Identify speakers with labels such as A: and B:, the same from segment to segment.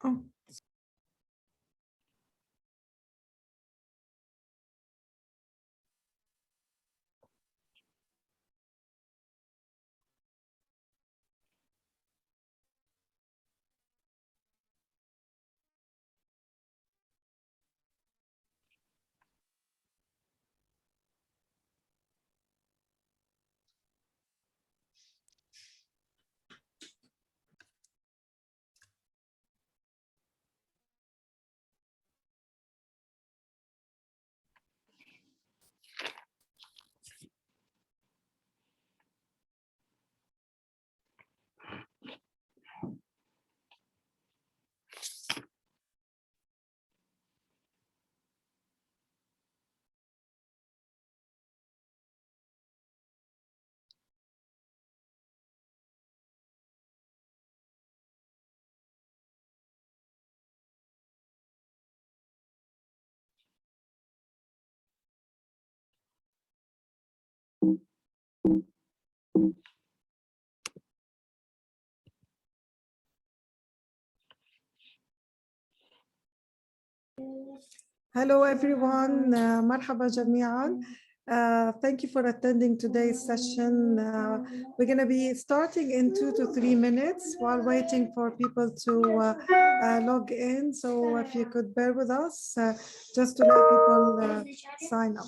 A: Oh. Hello everyone, مرحبا جميعا. Thank you for attending today's session. We're going to be starting in 2 to 3 minutes while waiting for people to log in. So if you could bear with us, just to let people sign up.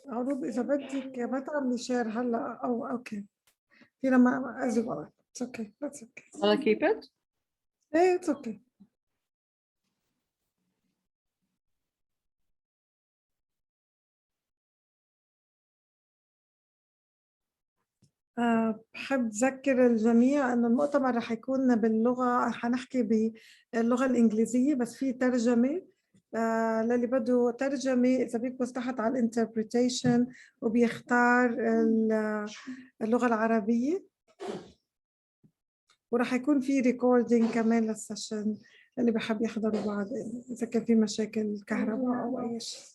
A: عروض إذا بدك ما تعملي شير هلا أو أوكي فينا ما أزي غلط. It's okay. That's okay.
B: I'll keep it.
A: Hey, it's okay. بحب أذكر الجميع أن المؤتمر رح يكون باللغة، حنحكي باللغة الإنجليزية بس في ترجمة للي بده ترجمة. إذا بيكبس تحت على الانتربريتيشن وبيختار اللغة العربية، ورح يكون في ريكوردينج كمان للسيشن اللي بحب يحضروا بعدين إذا كان في مشاكل كهرباء أو أي شيء.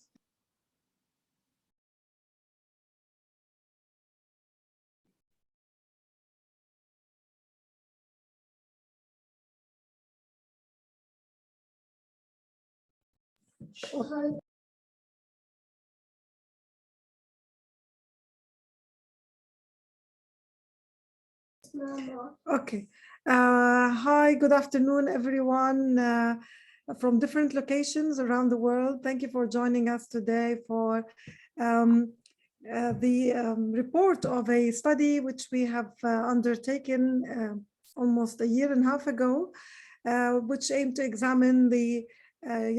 A: Okay. Hi, good afternoon, everyone from different locations around the world. Thank you for joining us today for the report of a study which we have undertaken almost a year and a half ago, which aimed to examine the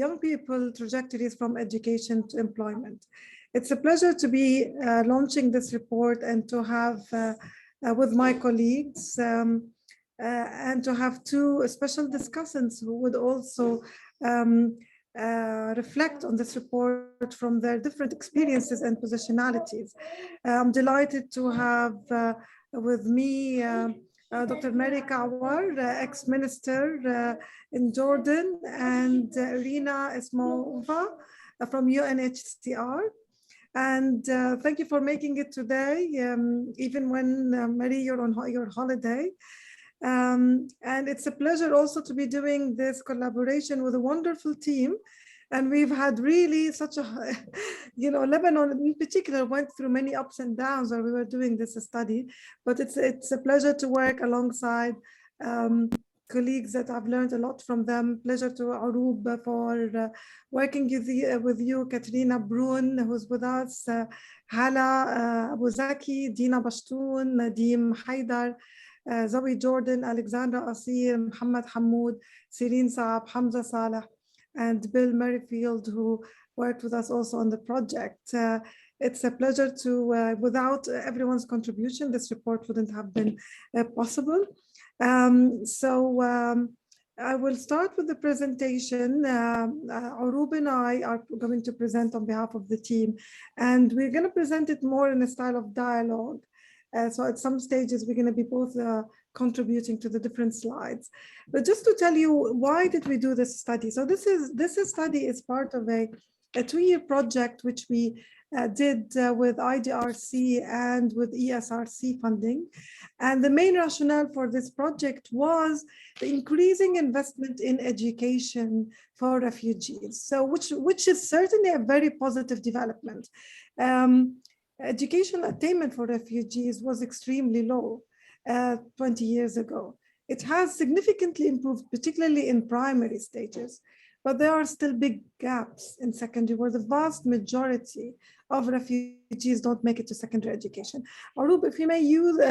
A: young people trajectories from education to employment. It's a pleasure to be launching this report and to have with my colleagues and to have two special discussants who would also reflect on this report from their different experiences and positionalities. I'm delighted to have with me Dr. Mary Kawar, ex-minister in Jordan, and Rina Ismailova from UNHCR. And thank you for making it today, even when, Mary, you're on your holiday. And it's a pleasure also to be doing this collaboration with a wonderful team And we've had really such a, Lebanon in particular went through many ups and downs while we were doing this study, but it's a pleasure to work alongside colleagues that I've learned a lot from them. Pleasure to Arub for working with you, Katrina Brun, who's with us, Hala Abu Zaki, Dina Bashtun, Nadim Haidar, Zoe Jordan, Alexandra Asir, Muhammad Hamoud, Sirin Saab, Hamza Saleh, and Bill Merrifield, who worked with us also on the project. It's a pleasure to, without everyone's contribution, this report wouldn't have been possible. I will start with the presentation. Arub and I are going to present on behalf of the team, and we're going to present it more in a style of dialogue. So at some stages, we're going to be both contributing to the different slides. But just to tell you, why did we do this study? So this study is part of a 2-year project which we did with IDRC and with ESRC funding. And the main rationale for this project was the increasing investment in education for refugees. So which is certainly a very positive development. Education attainment for refugees was extremely low 20 years ago. It has significantly improved, particularly in primary stages, but there are still big gaps in secondary where the vast majority of refugees don't make it to secondary education. Arub, if you may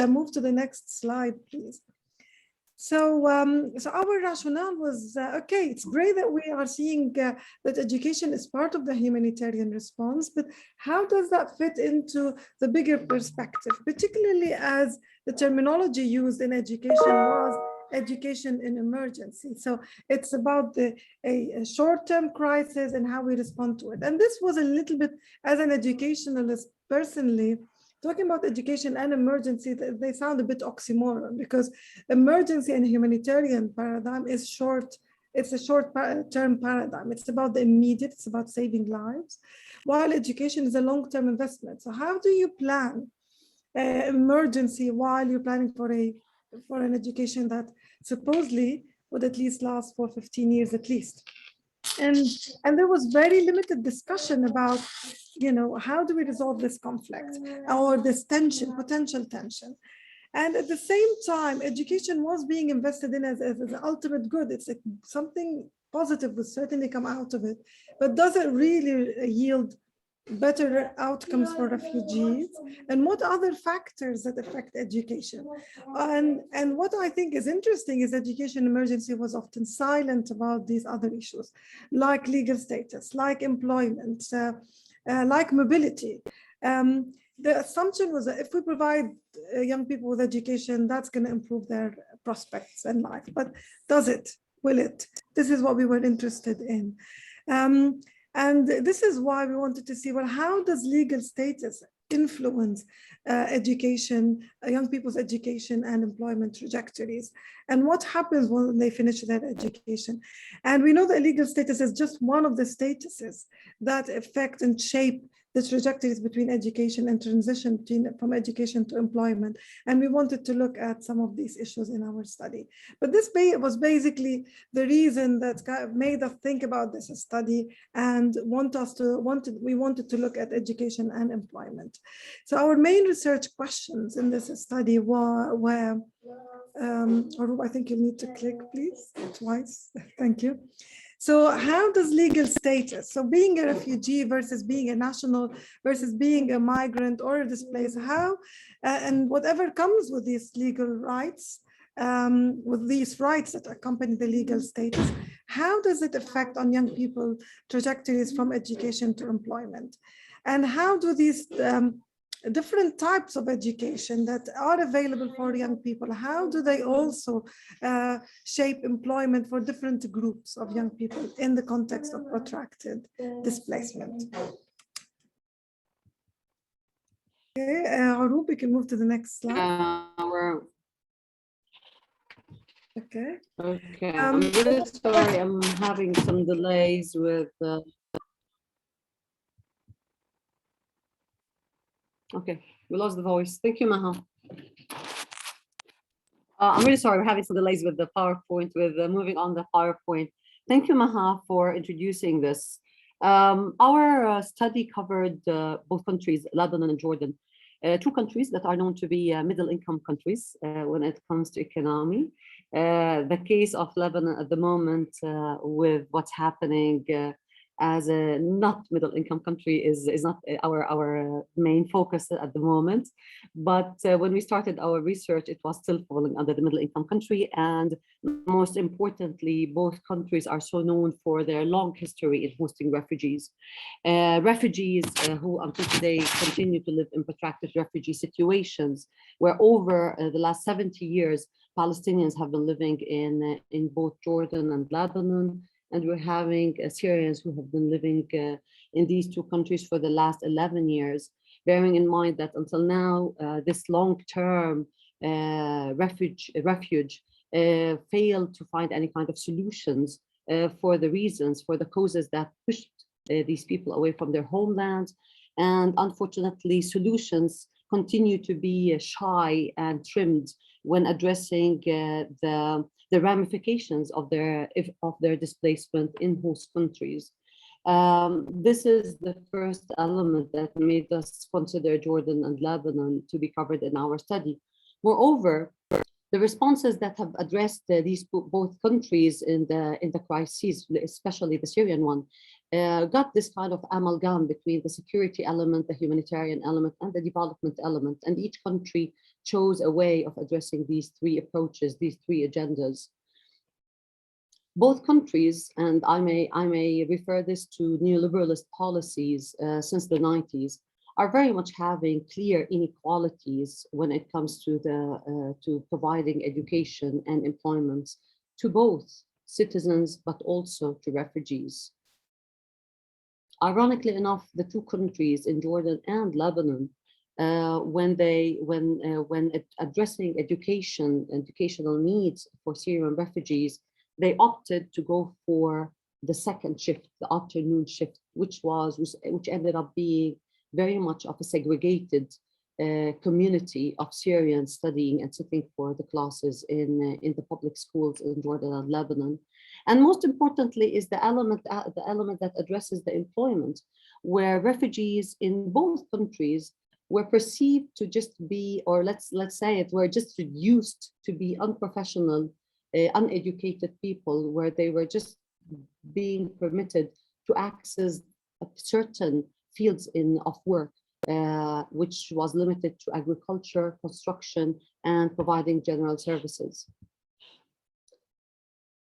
A: move to the next slide, please. So our rationale was, okay, it's great that we are seeing that education is part of the humanitarian response, but how does that fit into the bigger perspective, particularly as the terminology used in education was education in emergency. So it's about a short-term crisis and how we respond to it. And this was a little bit, as an educationalist personally, talking about education and emergency, they sound a bit oxymoron, because emergency and humanitarian paradigm is short. It's a short-term paradigm. It's about the immediate, it's about saving lives, while education is a long-term investment. So how do you plan emergency while you're planning for an education that supposedly would at least last for 15 years at least? And there was very limited discussion about, how do we resolve this conflict or this tension, potential tension? And at the same time, education was being invested in as the ultimate good. It's something positive will certainly come out of it, but does it really yield better outcomes for refugees? And what other factors that affect education? And what I think is interesting is education emergency was often silent about these other issues, like legal status, like employment, like mobility. The assumption was that if we provide young people with education, that's going to improve their prospects in life. But does it? Will it? This is what we were interested in. And this is why we wanted to see, well, how does legal status influence education, young people's education and employment trajectories? And what happens when they finish their education? And we know that legal status is just one of the statuses that affect and shape the trajectories between education and transition from education to employment. And we wanted to look at some of these issues in our study. But this was basically the reason that made us think about this study and we wanted to look at education and employment. So our main research questions in this study were I think you need to click, please, twice. Thank you. So how does legal status, so being a refugee versus being a national versus being a migrant or a displaced, how, and whatever comes with these legal rights, with these rights that accompany the legal status, how does it affect on young people trajectories from education to employment? And how do these different types of education that are available for young people, how do they also shape employment for different groups of young people in the context of protracted displacement? Okay, Arub, we can move to the next slide. Okay.
B: Okay, I'm really sorry, I'm having some delays with okay, we lost the voice. Thank you, Maha. I'm really sorry, we're having some delays with the PowerPoint, with moving on the PowerPoint. Thank you, Maha, for introducing this. Our study covered both countries, Lebanon and Jordan, two countries that are known to be middle-income countries when it comes to economy. The case of Lebanon at the moment with what's happening as a not middle-income country is not our main focus at the moment. But when we started our research, it was still falling under the middle-income country. And most importantly, both countries are so known for their long history in hosting refugees. Refugees who until today continue to live in protracted refugee situations, where over the last 70 years, Palestinians have been living in both Jordan and Lebanon, and we're having Syrians who have been living in these two countries for the last 11 years, bearing in mind that until now, this long-term refuge failed to find any kind of solutions for the reasons, for the causes that pushed these people away from their homelands. And unfortunately, solutions continue to be shy and trimmed when addressing the ramifications of their displacement in host countries. This is the first element that made us consider Jordan and Lebanon to be covered in our study. Moreover, the responses that have addressed these both countries in the crises, especially the Syrian one, got this kind of amalgam between the security element, the humanitarian element, and the development element. And each country chose a way of addressing these three approaches, these three agendas. Both countries, and I may refer this to neoliberalist policies since the 90s, are very much having clear inequalities when it comes to to providing education and employment to both citizens, but also to refugees. Ironically enough, the two countries in Jordan and Lebanon, when addressing educational needs for Syrian refugees, they opted to go for the second shift, the afternoon shift, which ended up being very much of a segregated community of Syrians studying and sitting for the classes in the public schools in Jordan and Lebanon. And most importantly is the element that addresses the employment, where refugees in both countries were perceived to just be, or let's say it, were just reduced to be unprofessional, uneducated people, where they were just being permitted to access certain fields of work, which was limited to agriculture, construction, and providing general services.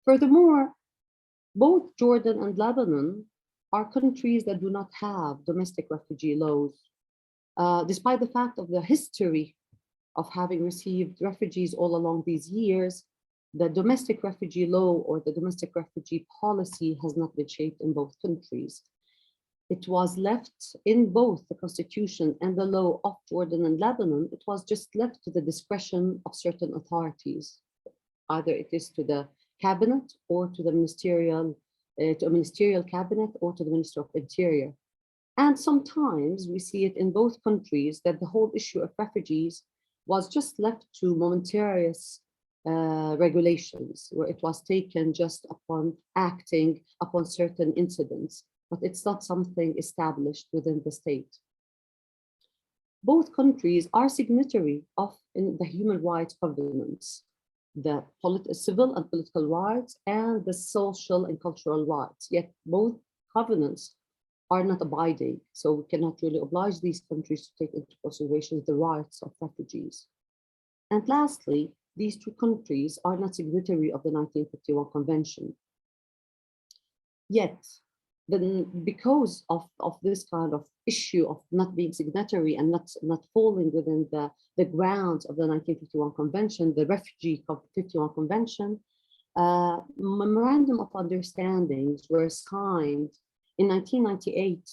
B: Furthermore, both Jordan and Lebanon are countries that do not have domestic refugee laws, despite the fact of the history of having received refugees all along these years. The domestic refugee law or the domestic refugee policy has not been shaped in both countries. It was left in both the constitution and the law of Jordan and Lebanon. It was just left to the discretion of certain authorities. Either it is to the cabinet or to the ministerial, to a ministerial cabinet or to the Minister of Interior. And sometimes we see it in both countries that the whole issue of refugees was just left to momentary regulations, where it was taken just upon acting upon certain incidents, but it's not something established within the state. Both countries are signatory of the human rights covenants, the civil and political rights, and the social and cultural rights, yet both covenants are not abiding, so we cannot really oblige these countries to take into consideration the rights of refugees. And lastly, these two countries are not signatory of the 1951 Convention. Yet, then because of this kind of issue of not being signatory and not falling within the grounds of the 1951 Convention, the Refugee 51 Convention, memorandum of understandings were signed in 1998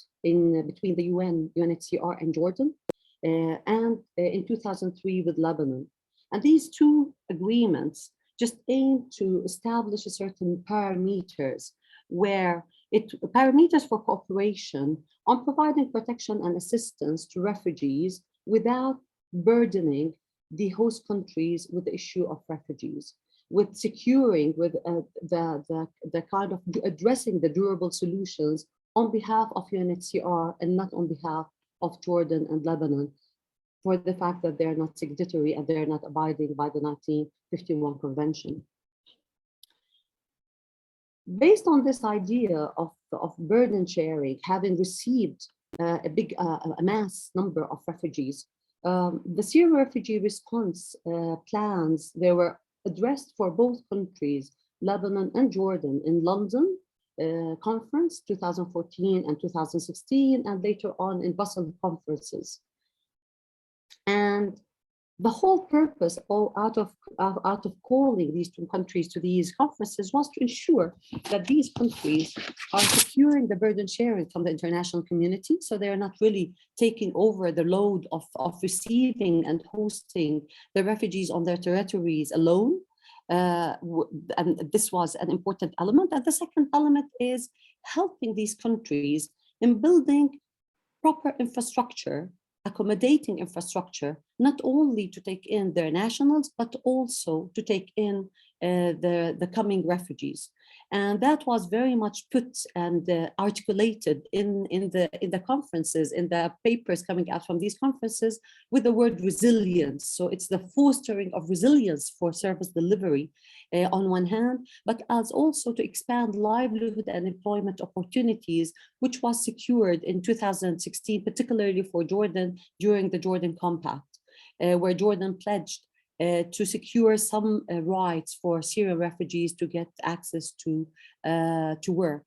B: between the UN, UNHCR and Jordan, and in 2003 with Lebanon. And these two agreements just aim to establish a certain parameters parameters for cooperation on providing protection and assistance to refugees without burdening the host countries with the issue of refugees, with securing, with the kind of addressing the durable solutions on behalf of UNHCR and not on behalf of Jordan and Lebanon, for the fact that they're not signatory and they're not abiding by the 1951 convention. Based on this idea of burden sharing, having received a mass number of refugees, the Syrian refugee response plans, they were addressed for both countries, Lebanon and Jordan, in London conference 2014 and 2016, and later on in Brussels conferences. And the whole purpose out of calling these two countries to these conferences was to ensure that these countries are securing the burden sharing from the international community, so they are not really taking over the load of receiving and hosting the refugees on their territories alone. And this was an important element. And the second element is helping these countries in building proper infrastructure, accommodating infrastructure, not only to take in their nationals, but also to take in the coming refugees. And that was very much put and articulated in the conferences, in the papers coming out from these conferences, with the word resilience. So it's the fostering of resilience for service delivery on one hand, but as also to expand livelihood and employment opportunities, which was secured in 2016, particularly for Jordan during the Jordan Compact, where Jordan pledged to secure some rights for Syrian refugees to get access to work.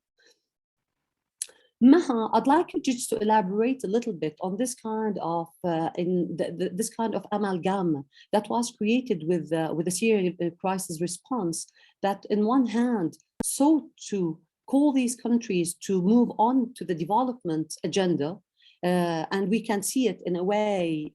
B: Maha, I'd like you just to elaborate a little bit on this kind of this kind of amalgam that was created with the Syrian crisis response, that in one hand sought to call these countries to move on to the development agenda. And we can see it in a way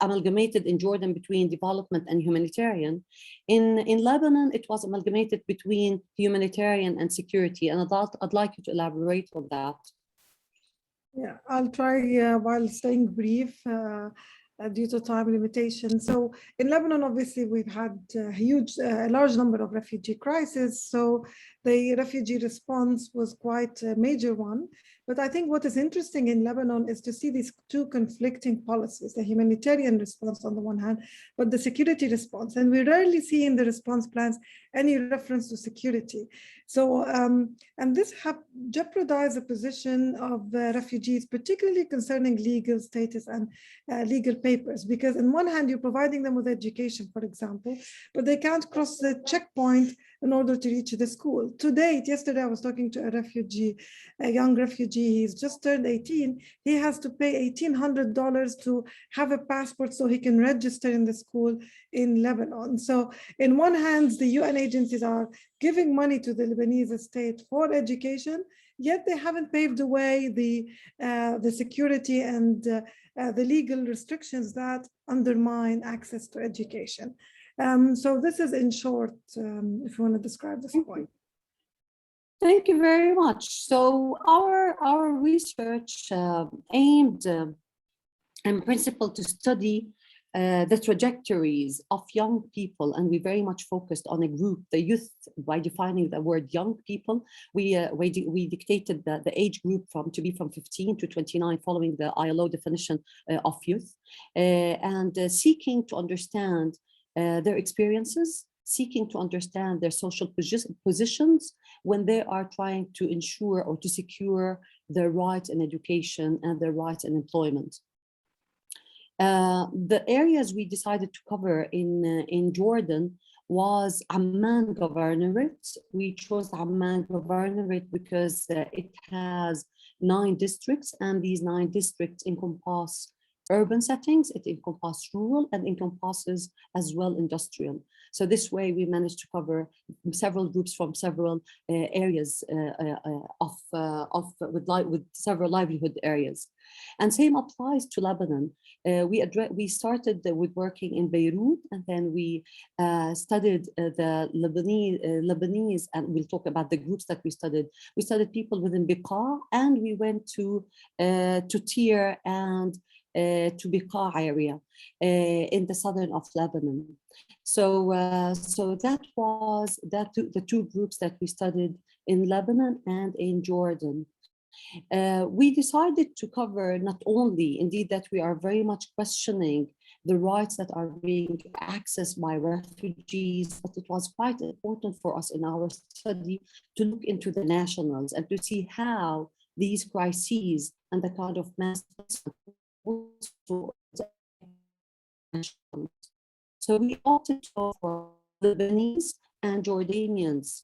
B: amalgamated in Jordan between development and humanitarian. In Lebanon, it was amalgamated between humanitarian and security. And I'd like you to elaborate on that.
A: Yeah, I'll try while staying brief due to time limitation. So in Lebanon, obviously, we've had a large number of refugee crises. So the refugee response was quite a major one. But I think what is interesting in Lebanon is to see these two conflicting policies, the humanitarian response on the one hand, but the security response. And we rarely see in the response plans any reference to security. So, and this jeopardized the position of refugees, particularly concerning legal status and legal papers, because on one hand, you're providing them with education, for example, but they can't cross the checkpoint in order to reach the school. To date, yesterday I was talking to a young refugee, he's just turned 18. He has to pay $1,800 to have a passport so he can register in the school in Lebanon. So in one hand, the UN agencies are giving money to the Lebanese state for education, yet they haven't paved the way the security and the legal restrictions that undermine access to education. So this is in short, if you want to describe this point.
B: Thank you very much. So our research aimed in principle to study the trajectories of young people, and we very much focused on a group, the youth. By defining the word young people, we dictated the age group to be from 15 to 29, following the ILO definition of youth, and seeking to understand their experiences, seeking to understand their social positions when they are trying to ensure or to secure their rights in education and their rights in employment. The areas we decided to cover in Jordan was Amman Governorate. We chose Amman Governorate because it has 9 districts, and these 9 districts encompass urban settings, it encompasses rural, and encompasses as well industrial. So this way we managed to cover several groups from several areas with several livelihood areas. And same applies to Lebanon. We started with working in Beirut, and then we studied the Lebanese, and we'll talk about the groups that we studied. We studied people within Beqa, and we went to Tyre and to Beqa area in the southern of Lebanon. So that was the two groups that we studied in Lebanon and in Jordan. We decided to cover not only, indeed, that we are very much questioning the rights that are being accessed by refugees, but it was quite important for us in our study to look into the nationals and to see how these crises and the kind of mass nationals. So we opted for Lebanese and Jordanians,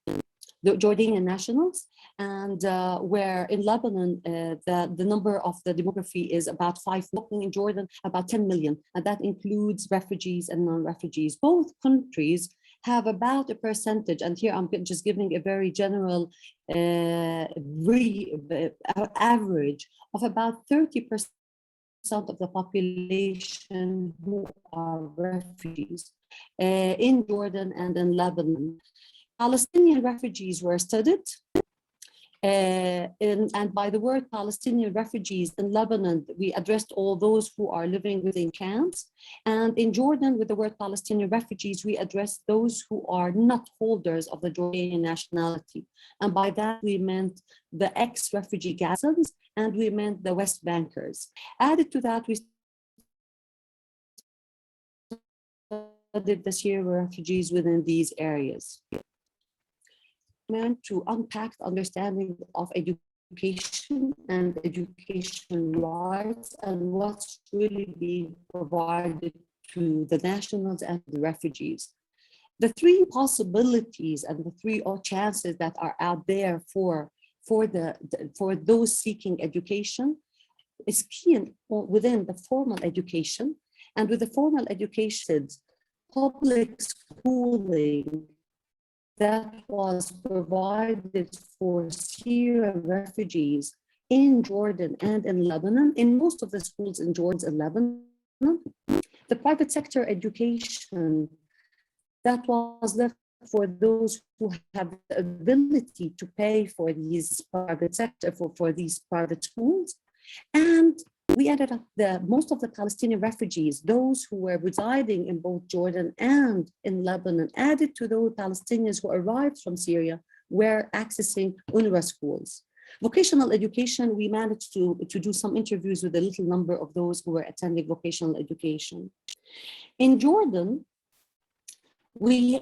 B: the Jordanian nationals, and where in Lebanon, the number of the demography is about 5 million, in Jordan, about 10 million, and that includes refugees and non-refugees. Both countries have about a percentage, and here I'm just giving a very general average of about 30% of the population who are refugees in Jordan and in Lebanon. Palestinian refugees were studied, and by the word Palestinian refugees in Lebanon, we addressed all those who are living within camps. And in Jordan, with the word Palestinian refugees, we addressed those who are not holders of the Jordanian nationality. And by that, we meant the ex-refugee Gazans, and we meant the West Bankers. Added to that, we studied the Syrian refugees within these areas. Meant to unpack the understanding of education and education rights and what's really being provided to the nationals and the refugees. The three possibilities and the three chances that are out there for those seeking education is key within the formal education. And with the formal education, public schooling that was provided for Syrian refugees in Jordan and in Lebanon, in most of the schools in Jordan and Lebanon, the private sector education that was left for those who have the ability to pay for these private sector, for these private schools. And we ended up, most of the Palestinian refugees, those who were residing in both Jordan and in Lebanon, added to those Palestinians who arrived from Syria, were accessing UNRWA schools. Vocational education, we managed to do some interviews with a little number of those who were attending vocational education. In Jordan, we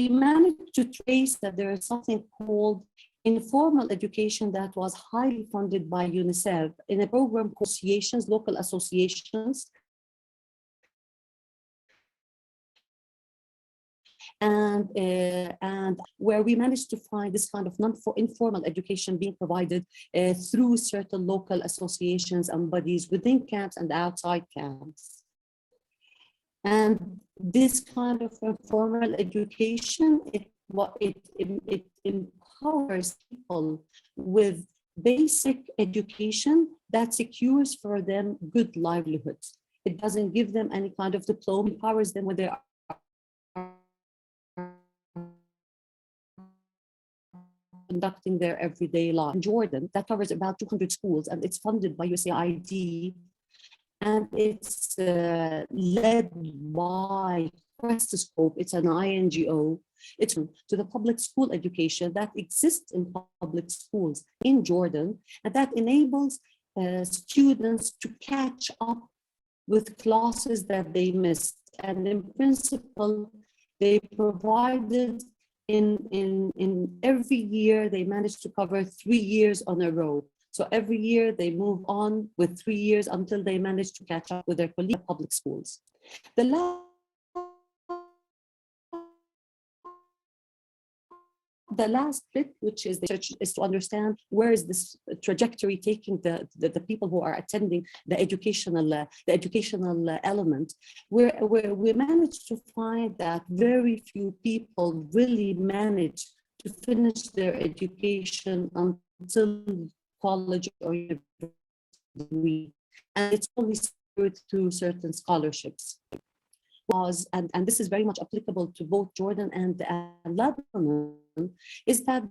B: managed to trace that there is something called informal education that was highly funded by UNICEF in a program called associations, local associations, and where we managed to find this kind of informal education being provided through certain local associations and bodies within camps and outside camps. And this kind of informal education, it empowers people with basic education that secures for them good livelihoods. It doesn't give them any kind of diploma, it empowers them with their conducting their everyday life. In Jordan, that covers about 200 schools, and it's funded by USAID, and it's led by Scope. It's an INGO. It's to the public school education that exists in public schools in Jordan, and that enables students to catch up with classes that they missed. And in principle, they provided in every year, they managed to cover 3 years on a row. So every year they move on with 3 years until they manage to catch up with their colleagues in public schools. The last bit, which is the research, is to understand where is this trajectory taking the people who are attending the educational element, where we managed to find that very few people really manage to finish their education until college or university, and it's only secured through certain scholarships. And this is very much applicable to both Jordan and Lebanon, is that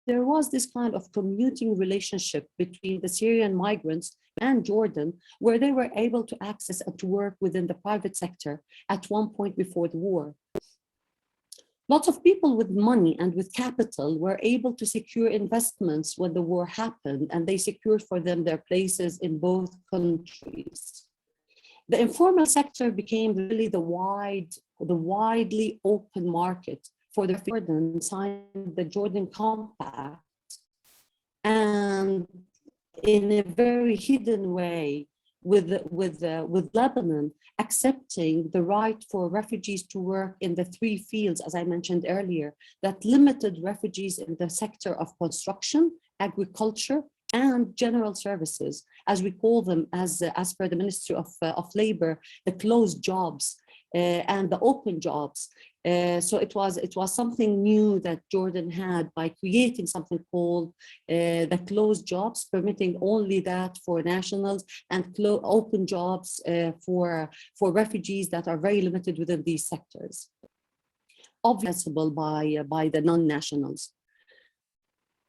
B: there was this kind of commuting relationship between the Syrian migrants and Jordan, where they were able to access and to work within the private sector at one point before the war. Lots of people with money and with capital were able to secure investments when the war happened, and they secured for them their places in both countries. The informal sector became really the widely open market for the Jordan, signed the Jordan Compact, and in a very hidden way with Lebanon accepting the right for refugees to work in the 3 fields, as I mentioned earlier, that limited refugees in the sector of construction, agriculture, and general services, as we call them, as per the Ministry of Labor, the closed jobs and the open jobs. So it was something new that Jordan had by creating something called the closed jobs, permitting only that for nationals, and open jobs for refugees that are very limited within these sectors, obviously by the non-nationals.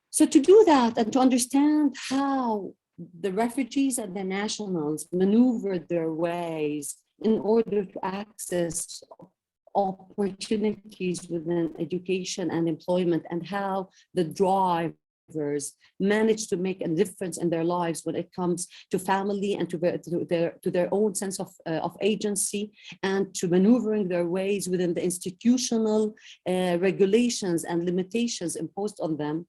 B: So to do that and to understand how the refugees and the nationals maneuvered their ways in order to access opportunities within education and employment, and how the drivers manage to make a difference in their lives when it comes to family and to their own sense of agency, and to maneuvering their ways within the institutional regulations and limitations imposed on them,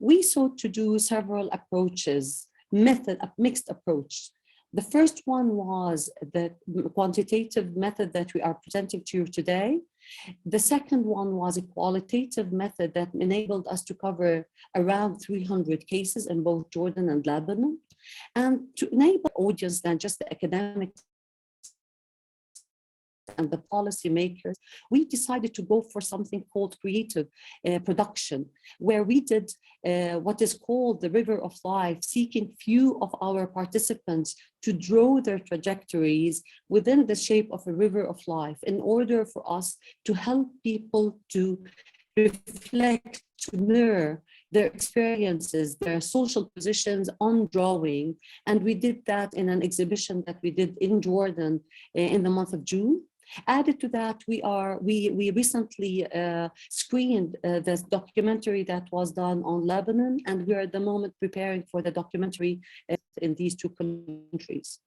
B: we sought to do several approaches, a mixed approach. The first one was the quantitative method that we are presenting to you today. The second one was a qualitative method that enabled us to cover around 300 cases in both Jordan and Lebanon, and to enable audience than just the academics and the policymakers, we decided to go for something called creative production, where we did what is called the river of life, seeking few of our participants to draw their trajectories within the shape of a river of life, in order for us to help people to reflect, to mirror their experiences, their social positions on drawing. And we did that in an exhibition that we did in Jordan in the month of June. Added to that, we recently screened this documentary that was done on Lebanon, and we are at the moment preparing for the documentary in these 2 countries.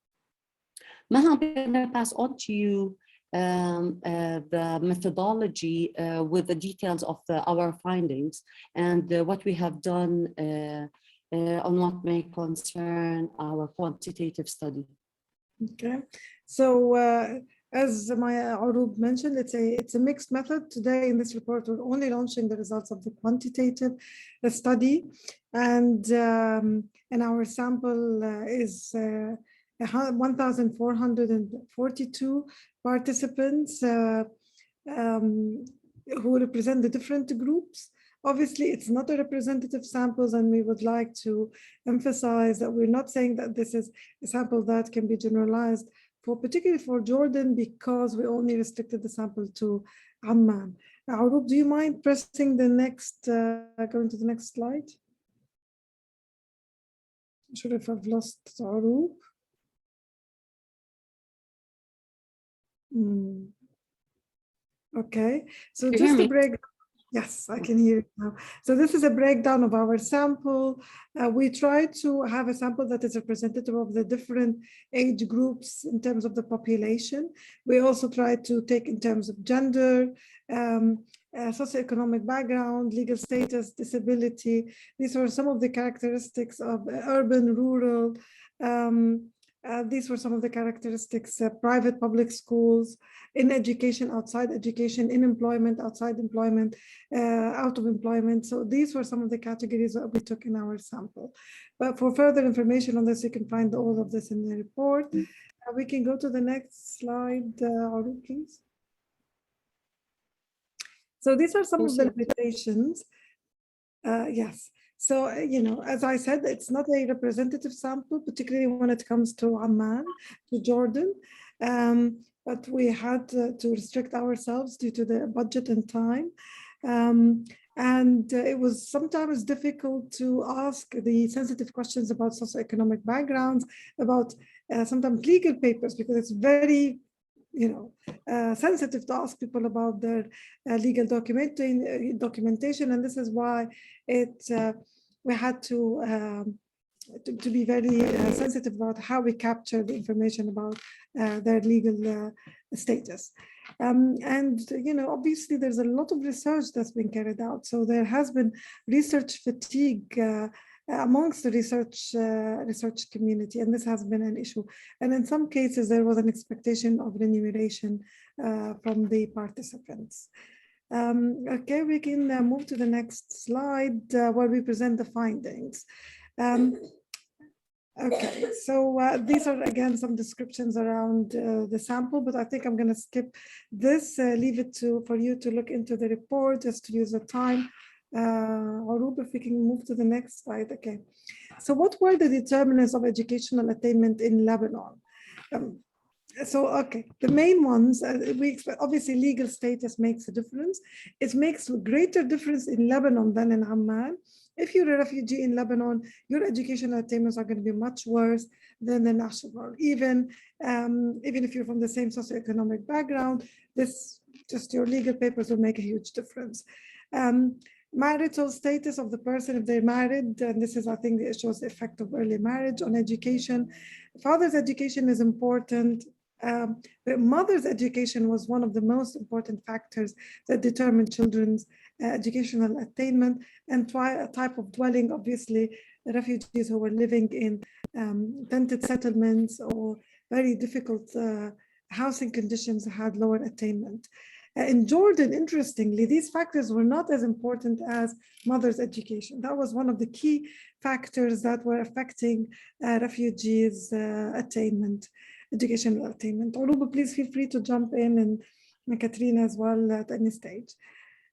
B: Maha, I'm going to pass on to you the methodology with the details of our findings and what we have done on what may concern our quantitative study.
A: Okay, so as Maya Aroub mentioned, it's a mixed method. Today in this report, we're only launching the results of the quantitative study, and our sample is 1,442 participants who represent the different groups. Obviously, it's not a representative sample, and we would like to emphasize that we're not saying that this is a sample that can be generalized particularly for Jordan, because we only restricted the sample to Amman. Aroub, do you mind pressing the next, going to the next slide? I'm sure if I've lost Aroub. Okay, so just to break. Yes, I can hear you now. So this is a breakdown of our sample. We try to have a sample that is representative of the different age groups in terms of the population. We also try to take in terms of gender, socioeconomic background, legal status, disability. These are some of the characteristics of urban, rural. These were some of the characteristics, private, public schools, in education, outside education, in employment, outside employment, out of employment. So these were some of the categories that we took in our sample. But for further information on this, you can find all of this in the report. We can go to the next slide, Aroub, please. So these are some of the limitations. Yes. So, as I said, it's not a representative sample, particularly when it comes to Amman, to Jordan. But we had to restrict ourselves due to the budget and time. And it was sometimes difficult to ask the sensitive questions about socioeconomic backgrounds, about sometimes legal papers, because it's very sensitive to ask people about their legal documentation, and this is why we had to be very sensitive about how we capture the information about their legal status. And obviously there's a lot of research that's been carried out. So there has been research fatigue amongst the research community, and this has been an issue. And in some cases, there was an expectation of remuneration from the participants. Okay, we can move to the next slide where we present the findings. Okay, so these are again some descriptions around the sample, but I think I'm going to skip this, leave it for you to look into the report just to use the time. Arup, if we can move to the next slide. Okay, so what were the determinants of educational attainment in Lebanon? Okay, the main ones, we expect, obviously legal status makes a difference. It makes a greater difference in Lebanon than in Amman. If you're a refugee in Lebanon, your educational attainments are going to be much worse than the national. Even if you're from the same socioeconomic background, just your legal papers will make a huge difference. Marital status of the person, if they're married, and this is, I think, it shows the effect of early marriage on education. Father's education is important. But mother's education was one of the most important factors that determined children's educational attainment, and a type of dwelling. Obviously, the refugees who were living in tented settlements or very difficult housing conditions had lower attainment. In Jordan, interestingly, these factors were not as important as mother's education. That was one of the key factors that were affecting refugees' attainment. Educational attainment. Aruba, please feel free to jump in, and Katrina as well at any stage.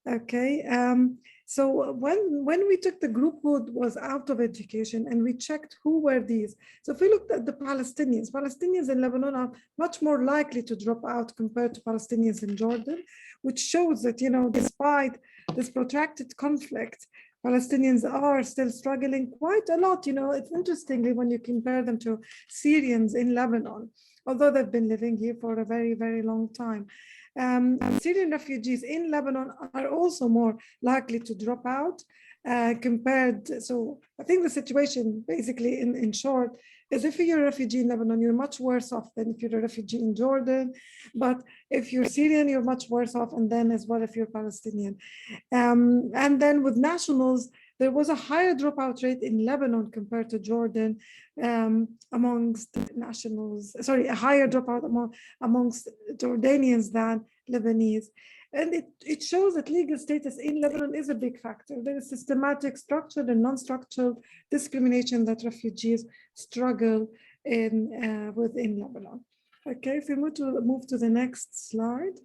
A: Okay, so when we took the group who was out of education and we checked who were these. So if we looked at the Palestinians in Lebanon are much more likely to drop out compared to Palestinians in Jordan, which shows that, despite this protracted conflict, Palestinians are still struggling quite a lot. It's interestingly when you compare them to Syrians in Lebanon, although they've been living here for a very, very long time. Syrian refugees in Lebanon are also more likely to drop out so I think the situation basically in short is if you're a refugee in Lebanon, you're much worse off than if you're a refugee in Jordan. But if you're Syrian, you're much worse off, and then as well if you're Palestinian. And then with nationals, there was a higher dropout rate in Lebanon compared to Jordan amongst nationals, a higher dropout amongst Jordanians than Lebanese. And it shows that legal status in Lebanon is a big factor. There is systematic, structured and non-structured discrimination that refugees struggle within Lebanon. Okay, if we move to the next slide.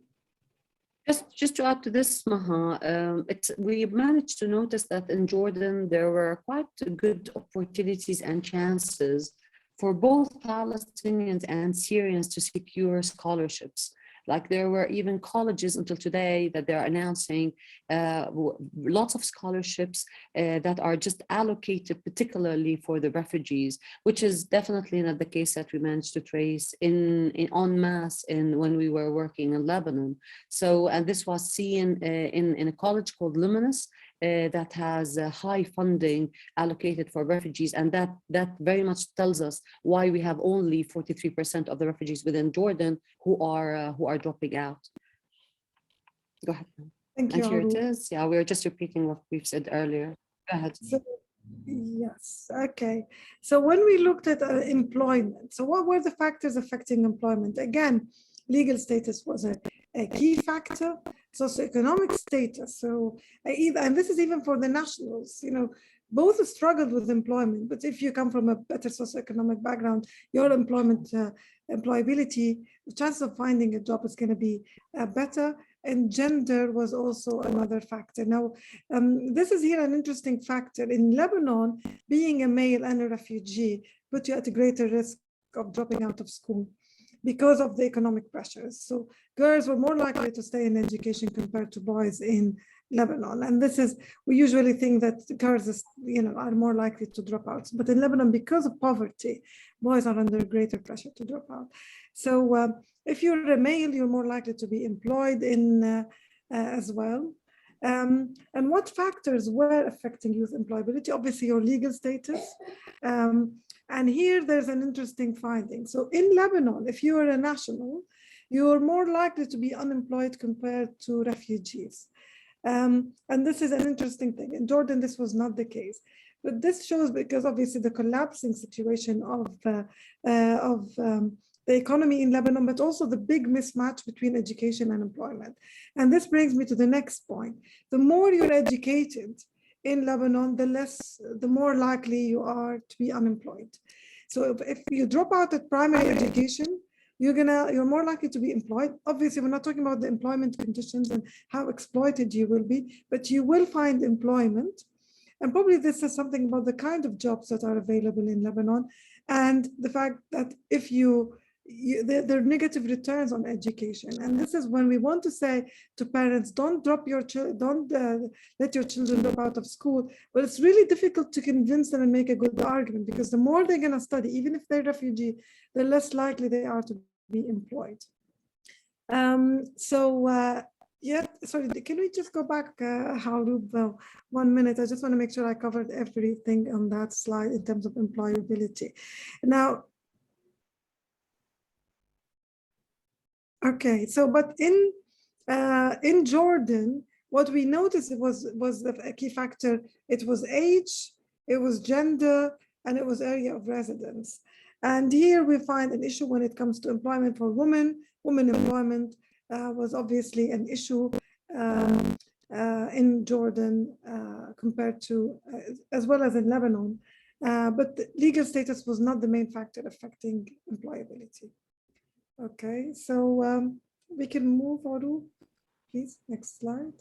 B: Just to add to this, Maha, we managed to notice that in Jordan, there were quite good opportunities and chances for both Palestinians and Syrians to secure scholarships. Like there were even colleges until today that they're announcing lots of scholarships that are just allocated particularly for the refugees, which is definitely not the case that we managed to trace in en masse when we were working in Lebanon. So, and this was seen in a college called Luminous that has high funding allocated for refugees, and that very much tells us why we have only 43% of the refugees within Jordan who are dropping out. Go ahead.
A: Thank you.
B: And here it is. Yeah, we were just repeating what we've said earlier. Go ahead.
A: Yes. Okay. So when we looked at employment, so what were the factors affecting employment? Again, legal status was a key factor. Socioeconomic status. So and this is even for the nationals, both struggled with employment, but if you come from a better socioeconomic background, your employability, the chance of finding a job is going to be better. And gender was also another factor. Now, this is here an interesting factor. In Lebanon, being a male and a refugee put you at a greater risk of dropping out of school because of the economic pressures. So girls were more likely to stay in education compared to boys in Lebanon. And this is, we usually think that girls are more likely to drop out. But in Lebanon, because of poverty, boys are under greater pressure to drop out. So If you're a male, you're more likely to be employed in as well. And what factors were affecting youth employability? Obviously, your legal status. And here there's an interesting finding. So in Lebanon, if you are a national, you're more likely to be unemployed compared to refugees. And this is an interesting thing. In Jordan, this was not the case. But this shows, because obviously the collapsing situation of the economy in Lebanon, but also the big mismatch between education and employment. And this brings me to the next point. The more you're educated in Lebanon, the more likely you are to be unemployed. So if you drop out at primary education, you're more likely to be employed. Obviously, we're not talking about the employment conditions and how exploited you will be, but you will find employment. And probably this is something about the kind of jobs that are available in Lebanon, and the fact that if there are negative returns on education. And this is when we want to say to parents, don't let your children drop out of school. But it's really difficult to convince them and make a good argument, because the more they're going to study, even if they're refugee, the less likely they are to be employed. Yeah, sorry, can we just go back, Harub, 1 minute? I just want to make sure I covered everything on that slide in terms of employability. Now, okay, so but in Jordan, what we noticed was a key factor. It was age, it was gender, and it was area of residence. And here we find an issue when it comes to employment for women. Women employment was obviously an issue in Jordan compared to, as well as in Lebanon. But the legal status was not the main factor affecting employability. Okay, so we can move on, please. Next slide.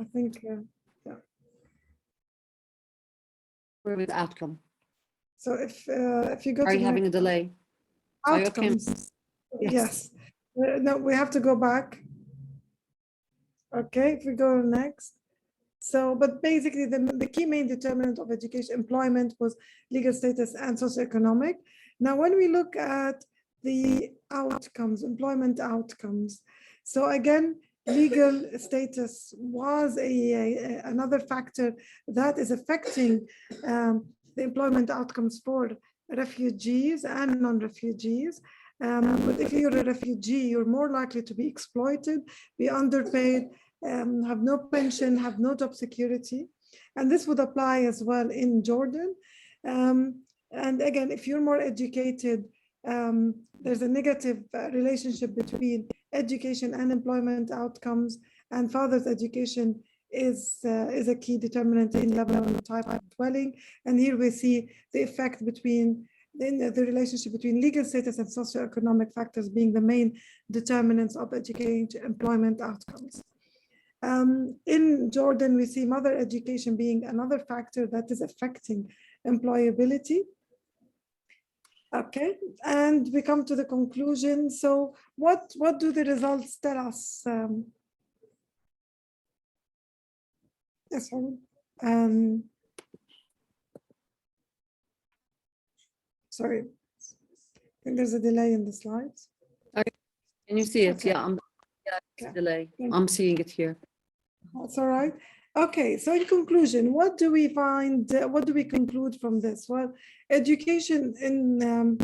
A: I think, yeah.
B: Where with outcome?
A: So if you go
B: Are
A: to
B: you having a delay?
A: outcomes, yes. No, we have to go back. Okay, if we go next. So, but basically the key main determinant of education employment was legal status and socioeconomic. Now, when we look at the outcomes, employment outcomes, so again, legal status was another factor that is affecting the employment outcomes for refugees and non-refugees. But if you're a refugee, you're more likely to be exploited, be underpaid, have no pension, have no job security. And this would apply as well in Jordan. And again, if you're more educated, there's a negative relationship between education and employment outcomes, and father's education is a key determinant in Lebanon type of dwelling. And here we see the effect between the relationship between legal status and socioeconomic factors being the main determinants of education employment outcomes. In Jordan, we see mother education being another factor that is affecting employability. Okay, and we come to the conclusion. So what do the results tell us? Yes, sorry, I think there's a delay in the slides.
B: Can you see it?
A: Okay.
B: Yeah, delay. I'm seeing it here.
A: That's all right. Okay, so in conclusion, what do we find? What do we conclude from this? Well, education in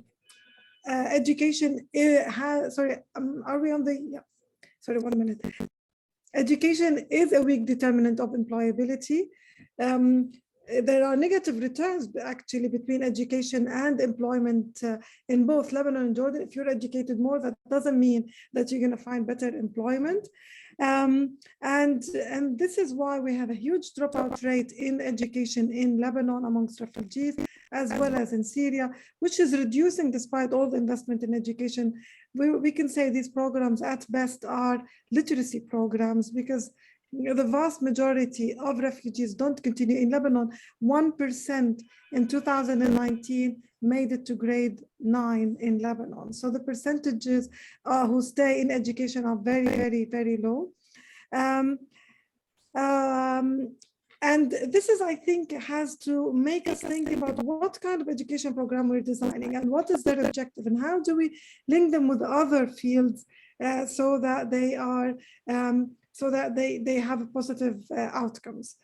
A: education has. Sorry, are we on the? Yeah. Sorry, 1 minute. Education is a weak determinant of employability. There are negative returns actually between education and employment in both Lebanon and Jordan. If you're educated more, that doesn't mean that you're going to find better employment. And this is why we have a huge dropout rate in education in Lebanon amongst refugees, as well as in Syria, which is reducing despite all the investment in education. We can say these programs at best are literacy programs, because the vast majority of refugees don't continue. In Lebanon, 1% in 2019 made it to grade 9 in Lebanon. So the percentages who stay in education are very, very, very low. And this is, I think, has to make us think about what kind of education program we're designing and what is their objective and how do we link them with other fields so that they are they have positive outcomes.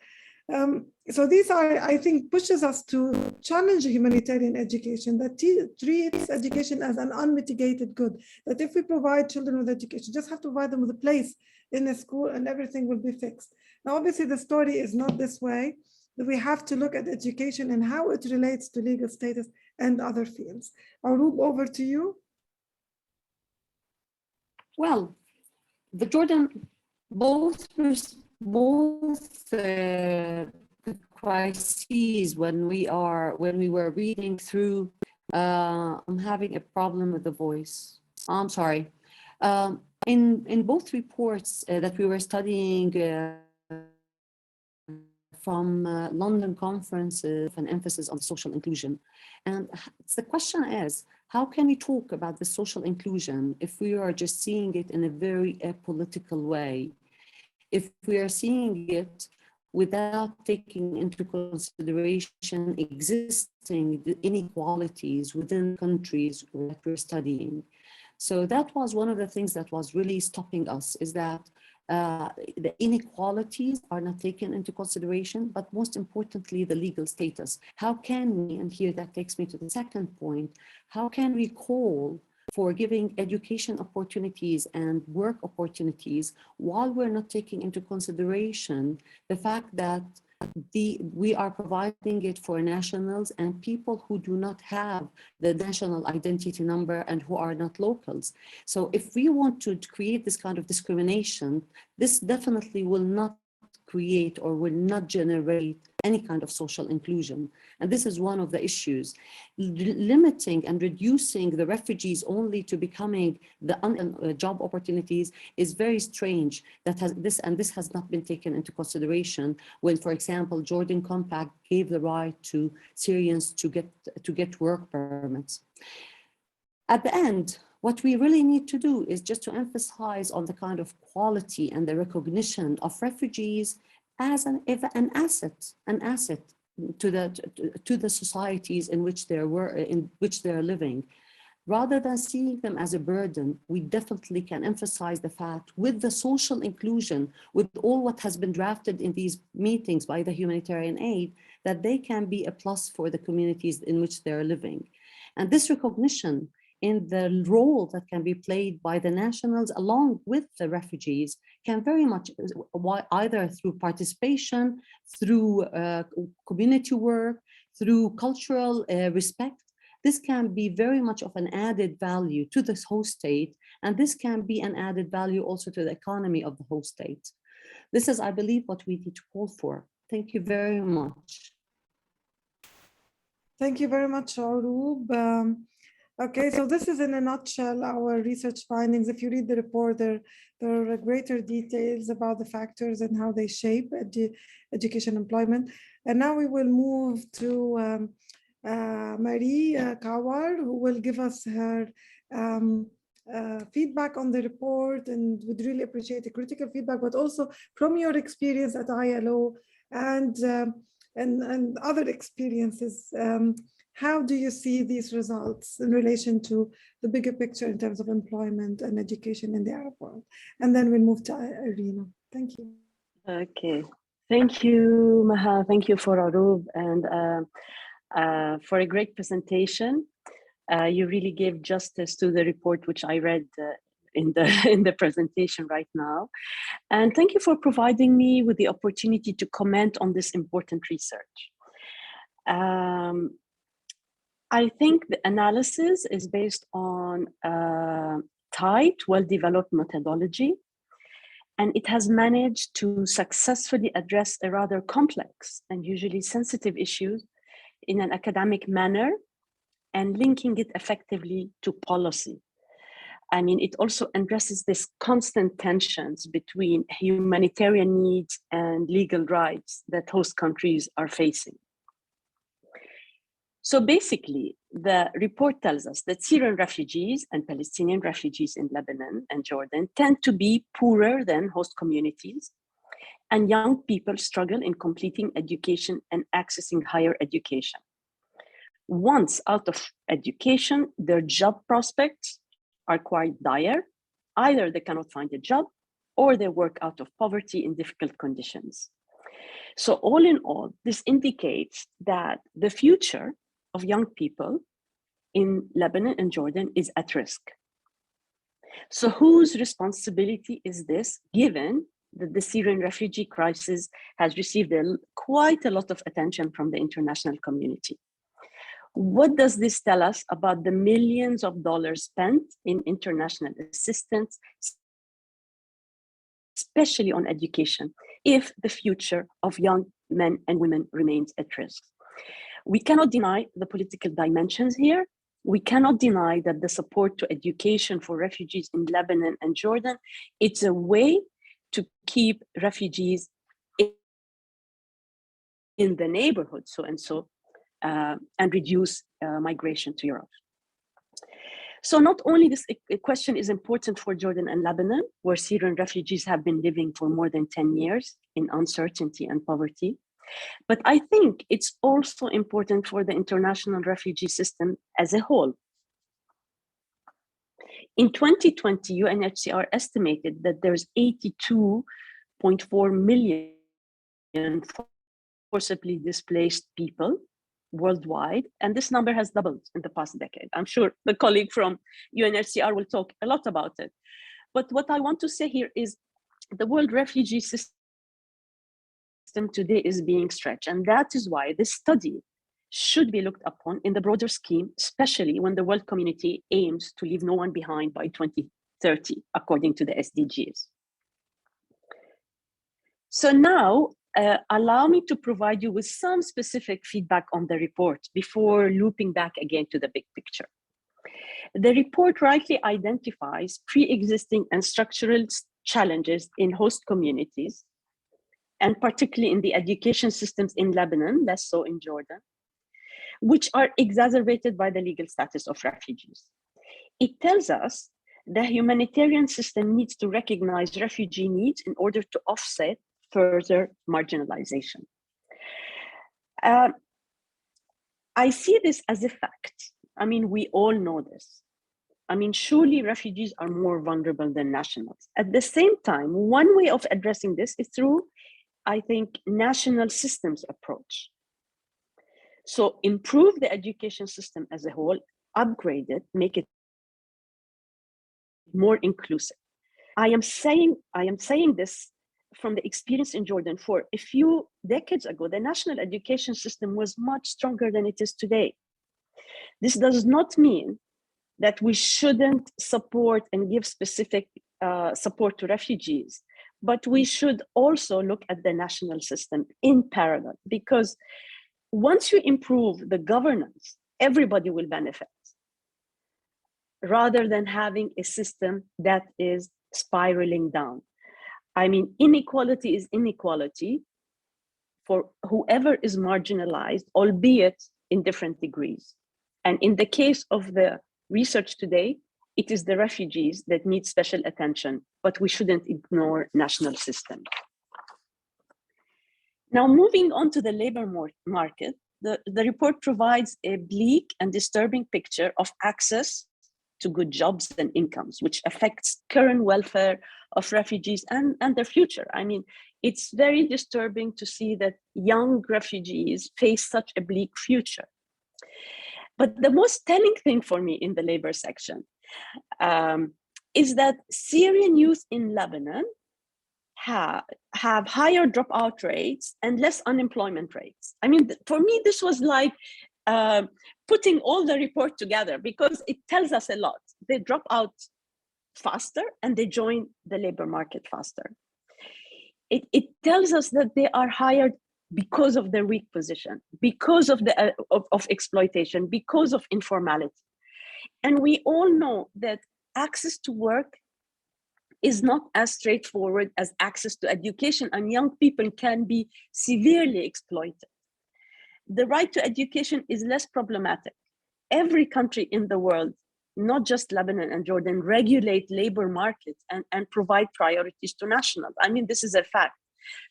A: So these are, I think, pushes us to challenge humanitarian education that treats education as an unmitigated good. That if we provide children with education, just have to provide them with a place in a school and everything will be fixed. Now, obviously, the story is not this way. That we have to look at education and how it relates to legal status and other fields. Aroub, over to you.
B: Well, the Jordan, both the crises when we were reading through, I'm having a problem with the voice. I'm sorry. In both reports that we were studying from London conferences, an emphasis on social inclusion. And the question is, how can we talk about the social inclusion if we are just seeing it in a very apolitical way? If we are seeing it without taking into consideration existing inequalities within countries that we're studying. So that was one of the things that was really stopping us, is that the inequalities are not taken into consideration, but most importantly, the legal status. How can we, and here that takes me to the second point, how can we call for giving education opportunities and work opportunities while we're not taking into consideration the fact that we are providing it for nationals and people who do not have the national identity number and who are not locals. So if we want to create this kind of discrimination, this definitely will not create or will not generate any kind of social inclusion. And this is one of the issues. Limiting and reducing the refugees only to becoming the job opportunities is very strange. This has not been taken into consideration when, for example, Jordan Compact gave the right to Syrians to get work permits. At the end, what we really need to do is just to emphasize on the kind of quality and the recognition of refugees as an asset to the societies in which they're living. Rather than seeing them as a burden, we definitely can emphasize the fact with the social inclusion, with all what has been drafted in these meetings by the humanitarian aid, that they can be a plus for the communities in which they're living. And this recognition in the role that can be played by the nationals along with the refugees can very much, either through participation, through community work, through cultural respect, this can be very much of an added value to this host state, and this can be an added value also to the economy of the host state. This is, I believe, what we need to call for. Thank you very much.
A: Thank you very much, Aroub. Okay, so this is in a nutshell our research findings. If you read the report, there are greater details about the factors and how they shape education employment. And now we will move to Marie Kawar, who will give us her feedback on the report, and would really appreciate the critical feedback, but also from your experience at ILO and other experiences. How do you see these results in relation to the bigger picture in terms of employment and education in the Arab world? And then we'll move to Irina. Thank you.
C: Okay. Thank you, Maha. Thank you for Aroub and for a great presentation. You really gave justice to the report, which I read in the presentation right now. And thank you for providing me with the opportunity to comment on this important research. I think the analysis is based on a tight, well-developed methodology, and it has managed to successfully address a rather complex and usually sensitive issues in an academic manner and linking it effectively to policy. I mean, it also addresses this constant tensions between humanitarian needs and legal rights that host countries are facing. So basically, the report tells us that Syrian refugees and Palestinian refugees in Lebanon and Jordan tend to be poorer than host communities, and young people struggle in completing education and accessing higher education. Once out of education, their job prospects are quite dire. Either they cannot find a job or they work out of poverty in difficult conditions. So all in all, this indicates that the future of young people in Lebanon and Jordan is at risk. So whose responsibility is this, given that the Syrian refugee crisis has received quite a lot of attention from the international community? What does this tell us about the millions of dollars spent in international assistance, especially on education, if the future of young men and women remains at risk? We cannot deny the political dimensions here. We cannot deny that the support to education for refugees in Lebanon and Jordan, it's a way to keep refugees in the neighborhood, and reduce migration to Europe. So not only this question is important for Jordan and Lebanon, where Syrian refugees have been living for more than 10 years in uncertainty and poverty, but I think it's also important for the international refugee system as a whole. In 2020, UNHCR estimated that there's 82.4 million forcibly displaced people worldwide, and this number has doubled in the past decade. I'm sure the colleague from UNHCR will talk a lot about it. But what I want to say here is the world refugee system today is being stretched, and that is why this study should be looked upon in the broader scheme, especially when the world community aims to leave no one behind by 2030, according to the SDGs. So now, allow me to provide you with some specific feedback on the report before looping back again to the big picture. The report rightly identifies pre-existing and structural challenges in host communities, and particularly in the education systems in Lebanon, less so in Jordan, which are exacerbated by the legal status of refugees. It tells us the humanitarian system needs to recognize refugee needs in order to offset further marginalization. I see this as a fact. I mean, we all know this. I mean, surely refugees are more vulnerable than nationals. At the same time, one way of addressing this is through, I think, national systems approach. So improve the education system as a whole, upgrade it, make it more inclusive. I am saying this from the experience in Jordan. For a few decades ago, the national education system was much stronger than it is today. This does not mean that we shouldn't support and give specific support to refugees, but we should also look at the national system in parallel, because once you improve the governance, everybody will benefit, rather than having a system that is spiraling down. I mean, inequality is inequality for whoever is marginalized, albeit in different degrees. And in the case of the research today, it is the refugees that need special attention, but we shouldn't ignore national systems. Now, moving on to the labor market, the report provides a bleak and disturbing picture of access to good jobs and incomes, which affects current welfare of refugees and their future. I mean, it's very disturbing to see that young refugees face such a bleak future. But the most telling thing for me in the labor section is that Syrian youth in Lebanon have higher dropout rates and less unemployment rates. I mean, for me, this was like putting all the report together, because it tells us a lot. They drop out faster and they join the labor market faster. It tells us that they are hired because of their weak position, because of the of exploitation, because of informality. And we all know that access to work is not as straightforward as access to education, and young people can be severely exploited. The right to education is less problematic. Every country in the world, not just Lebanon and Jordan, regulate labor markets and provide priorities to nationals. I mean, this is a fact.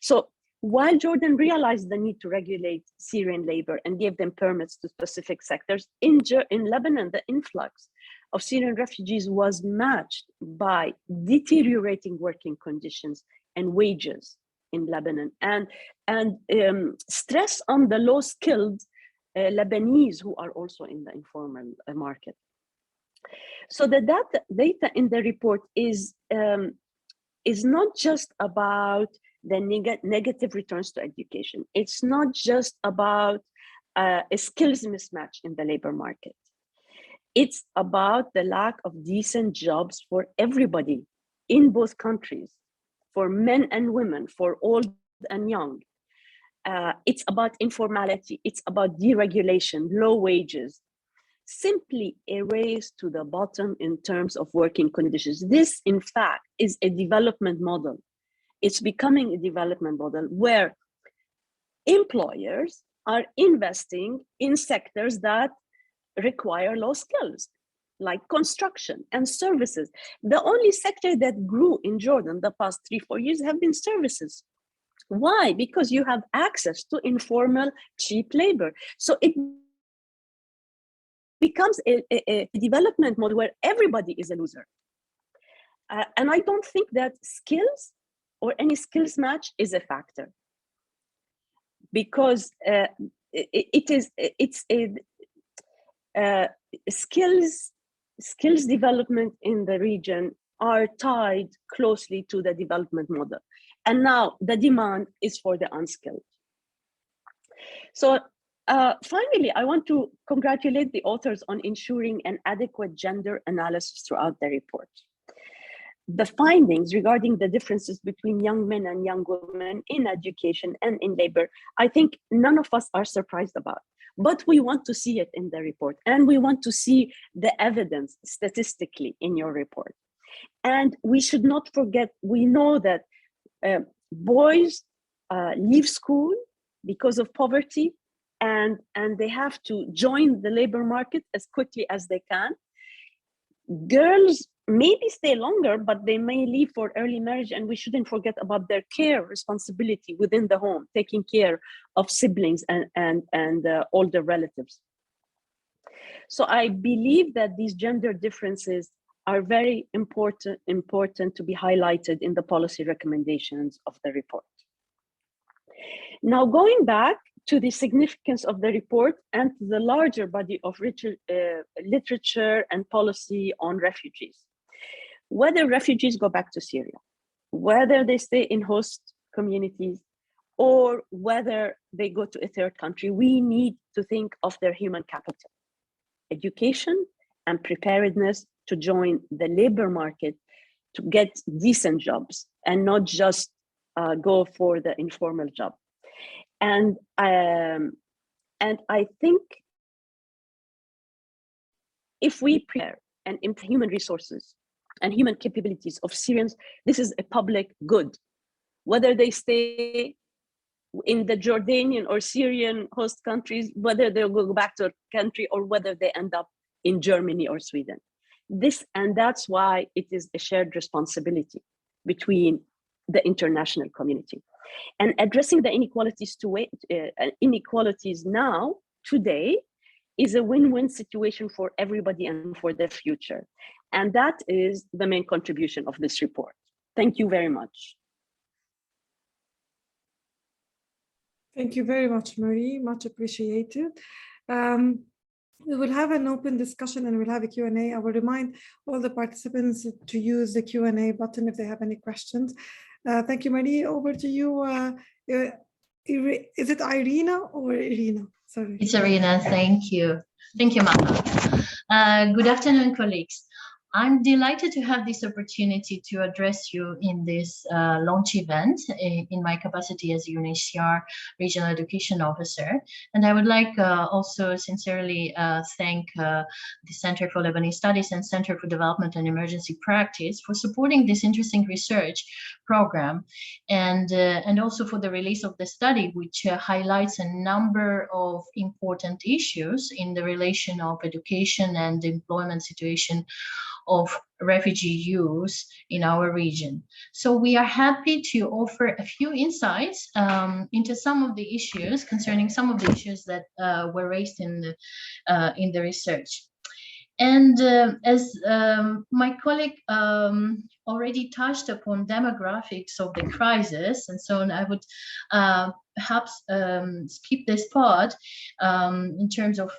C: So while Jordan realized the need to regulate Syrian labor and gave them permits to specific sectors, in Lebanon, the influx of Syrian refugees was matched by deteriorating working conditions and wages in Lebanon, and stress on the low-skilled Lebanese who are also in the informal market. So the data in the report is not just about the negative returns to education. It's not just about a skills mismatch in the labor market. It's about the lack of decent jobs for everybody in both countries, for men and women, for old and young. It's about informality. It's about deregulation, low wages, simply a race to the bottom in terms of working conditions. This, in fact, is a development model. It's becoming a development model where employers are investing in sectors that require low skills, like construction and services. The only sector that grew in Jordan the past 3-4 years have been services. Why? Because you have access to informal, cheap labor. So it becomes a development model where everybody is a loser. And I don't think that skills or any skills match is a factor, because skills development in the region are tied closely to the development model. And now the demand is for the unskilled. So finally, I want to congratulate the authors on ensuring an adequate gender analysis throughout the report. The findings regarding the differences between young men and young women in education and in labor, I think none of us are surprised about. But we want to see it in the report, and we want to see the evidence statistically in your report. And we should not forget, we know that boys leave school because of poverty, and they have to join the labor market as quickly as they can. Girls maybe stay longer, but they may leave for early marriage, and we shouldn't forget about their care responsibility within the home, taking care of siblings and older relatives. So I believe that these gender differences are very important to be highlighted in the policy recommendations of the report. Now, going back to the significance of the report and to the larger body of literature and policy on refugees. Whether refugees go back to Syria, whether they stay in host communities, or whether they go to a third country, we need to think of their human capital, education, and preparedness to join the labor market to get decent jobs and not just go for the informal job. And I think if we prepare and improve human resources and human capabilities of Syrians, this is a public good. Whether they stay in the Jordanian or Syrian host countries, whether they'll go back to a country, or whether they end up in Germany or Sweden. And that's why it is a shared responsibility between the international community. And addressing the inequalities now, today, is a win-win situation for everybody and for the future. And that is the main contribution of this report. Thank you very much.
A: Thank you very much, Marie, much appreciated. We will have an open discussion and we'll have a Q&A. I will remind all the participants to use the Q&A button if they have any questions. Thank you, Marie. Over to you. Is it Irina or Irina? Sorry.
D: It's Irina. Thank you. Thank you, Maha. Good afternoon, colleagues. I'm delighted to have this opportunity to address you in this launch event in my capacity as UNHCR Regional Education Officer. And I would like also sincerely thank the Center for Lebanese Studies and Center for Development and Emergency Practice for supporting this interesting research program, and also for the release of the study, which highlights a number of important issues in the relation of education and the employment situation of refugee youth in our region. So we are happy to offer a few insights into some of the issues, concerning some of the issues that were raised in the research. And as my colleague already touched upon demographics of the crisis and so on, I would perhaps skip this part in terms of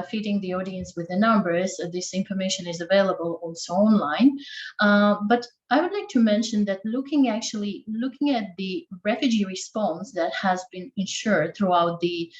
D: feeding the audience with the numbers. This information is available also online. But I would like to mention that looking at the refugee response that has been ensured throughout the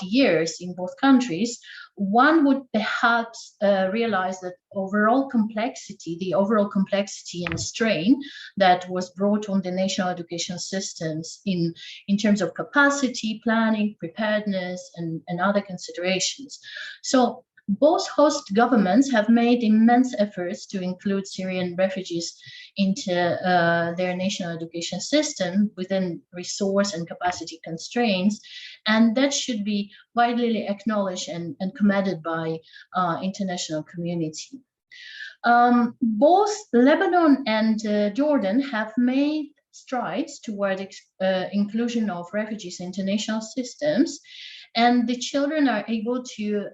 D: years in both countries, one would perhaps realize that the overall complexity and strain that was brought on the national education systems in terms of capacity, planning, preparedness, and other considerations. So both host governments have made immense efforts to include Syrian refugees into their national education system within resource and capacity constraints, and that should be widely acknowledged and commended by international community. Both Lebanon and Jordan have made strides toward inclusion of refugees into national systems, and the children are able to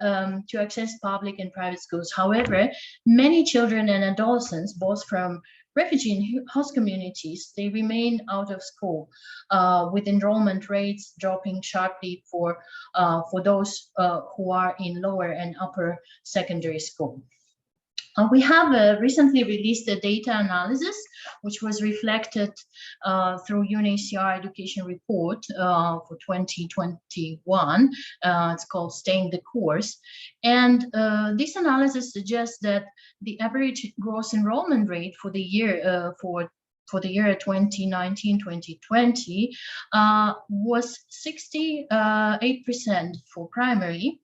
D: access public and private schools. However, many children and adolescents, both from refugee and host communities, they remain out of school, with enrollment rates dropping sharply for those who are in lower and upper secondary school. We have recently released a data analysis, which was reflected through UNHCR education report for 2021. It's called Staying the Course. And this analysis suggests that the average gross enrollment rate for the year for the year 2019-2020 was 68% for primary.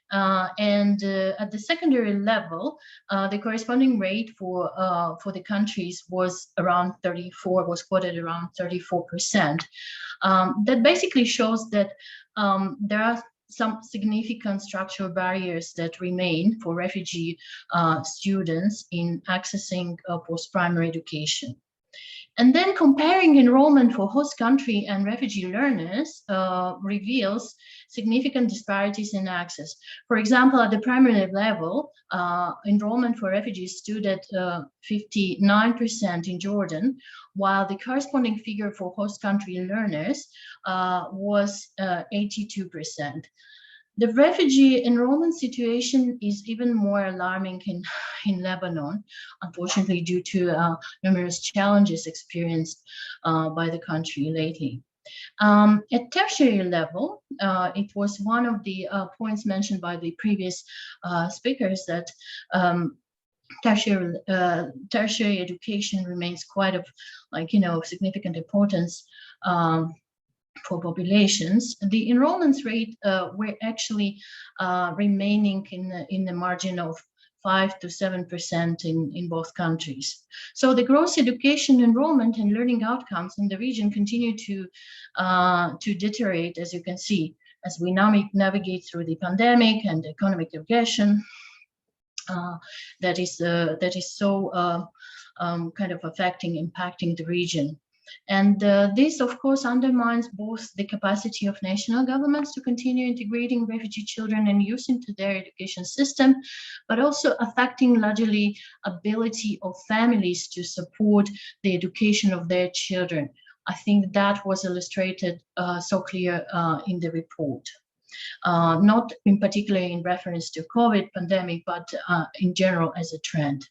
D: And at the secondary level, the corresponding rate for the countries was around 34, was quoted around 34%. That basically shows that there are some significant structural barriers that remain for refugee students in accessing post-primary education. And then comparing enrollment for host country and refugee learners reveals significant disparities in access. For example, at the primary level, enrollment for refugees stood at 59% in Jordan, while the corresponding figure for host country learners was 82%. The refugee enrollment situation is even more alarming in Lebanon, unfortunately, due to numerous challenges experienced by the country lately. At tertiary level, it was one of the points mentioned by the previous speakers that tertiary education remains quite of significant importance for populations. The enrollment rate were actually remaining in the margin of 5 to 7% in both countries. So the gross education enrollment and learning outcomes in the region continue to deteriorate, as you can see, as we now navigate through the pandemic and economic regression that is so kind of impacting the region. And this, of course, undermines both the capacity of national governments to continue integrating refugee children and youth into their education system, but also affecting largely ability of families to support the education of their children. I think that was illustrated so clear in the report. Not in particular in reference to COVID pandemic, but in general as a trend.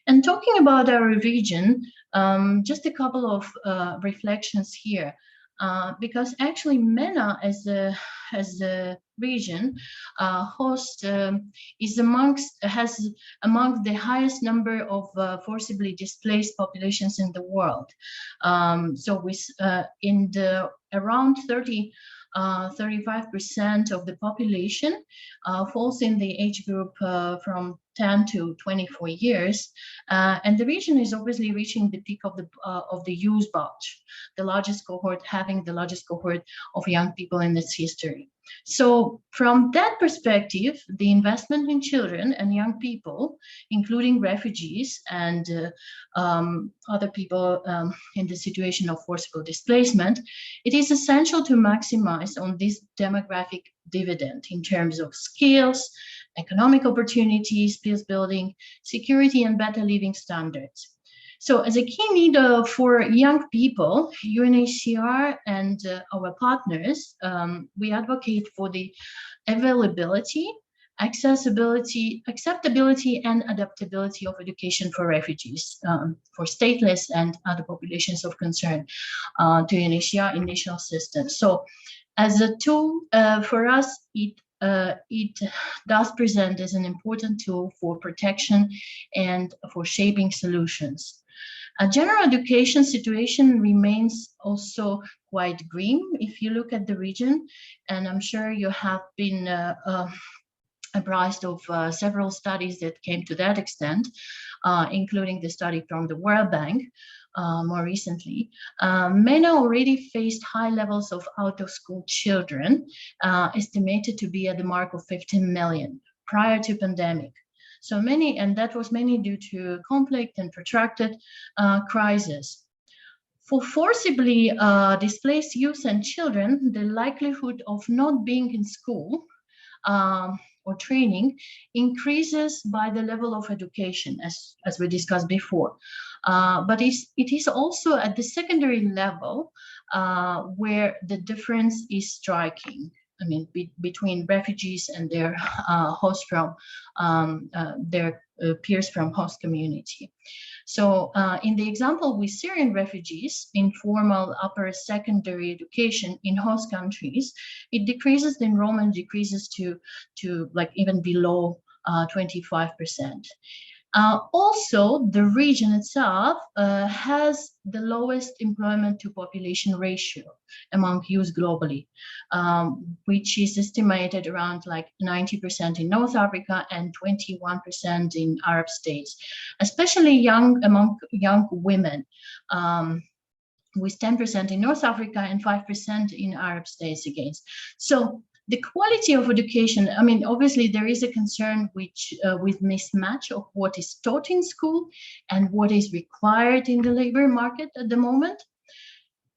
D: And talking about our region, just a couple of reflections here, because actually MENA as a region has among the highest number of forcibly displaced populations in the world. So with around 35% of the population falls in the age group from 10 to 24 years, and the region is obviously reaching the peak of the youth batch, having the largest cohort of young people in its history. So from that perspective, the investment in children and young people, including refugees and other people in the situation of forcible displacement, it is essential to maximize on this demographic dividend in terms of skills, economic opportunities, peace building, security, and better living standards. So as a key need for young people, UNHCR and our partners, we advocate for the availability, accessibility, acceptability, and adaptability of education for refugees, for stateless and other populations of concern to UNHCR initial systems. So as a tool for us, it does present as an important tool for protection and for shaping solutions. A general education situation remains also quite grim if you look at the region, and I'm sure you have been apprised of several studies that came to that extent, including the study from the World Bank more recently. MENA already faced high levels of out-of-school children, estimated to be at the mark of 15 million prior to pandemic. So many, and that was mainly due to conflict and protracted crisis. For forcibly displaced youth and children, the likelihood of not being in school or training increases by the level of education, as we discussed before. But it is also at the secondary level where the difference is striking. I mean, between refugees and their host from their peers from host community. So in the example with Syrian refugees, informal upper secondary education in host countries, it decreases, the enrollment decreases to like even below 25%. Also, the region itself has the lowest employment to population ratio among youth globally, which is estimated around like 90% in North Africa and 21% in Arab states, especially among young women, with 10% in North Africa and 5% in Arab states again. So the quality of education, I mean, obviously there is a concern with mismatch of what is taught in school and what is required in the labor market at the moment.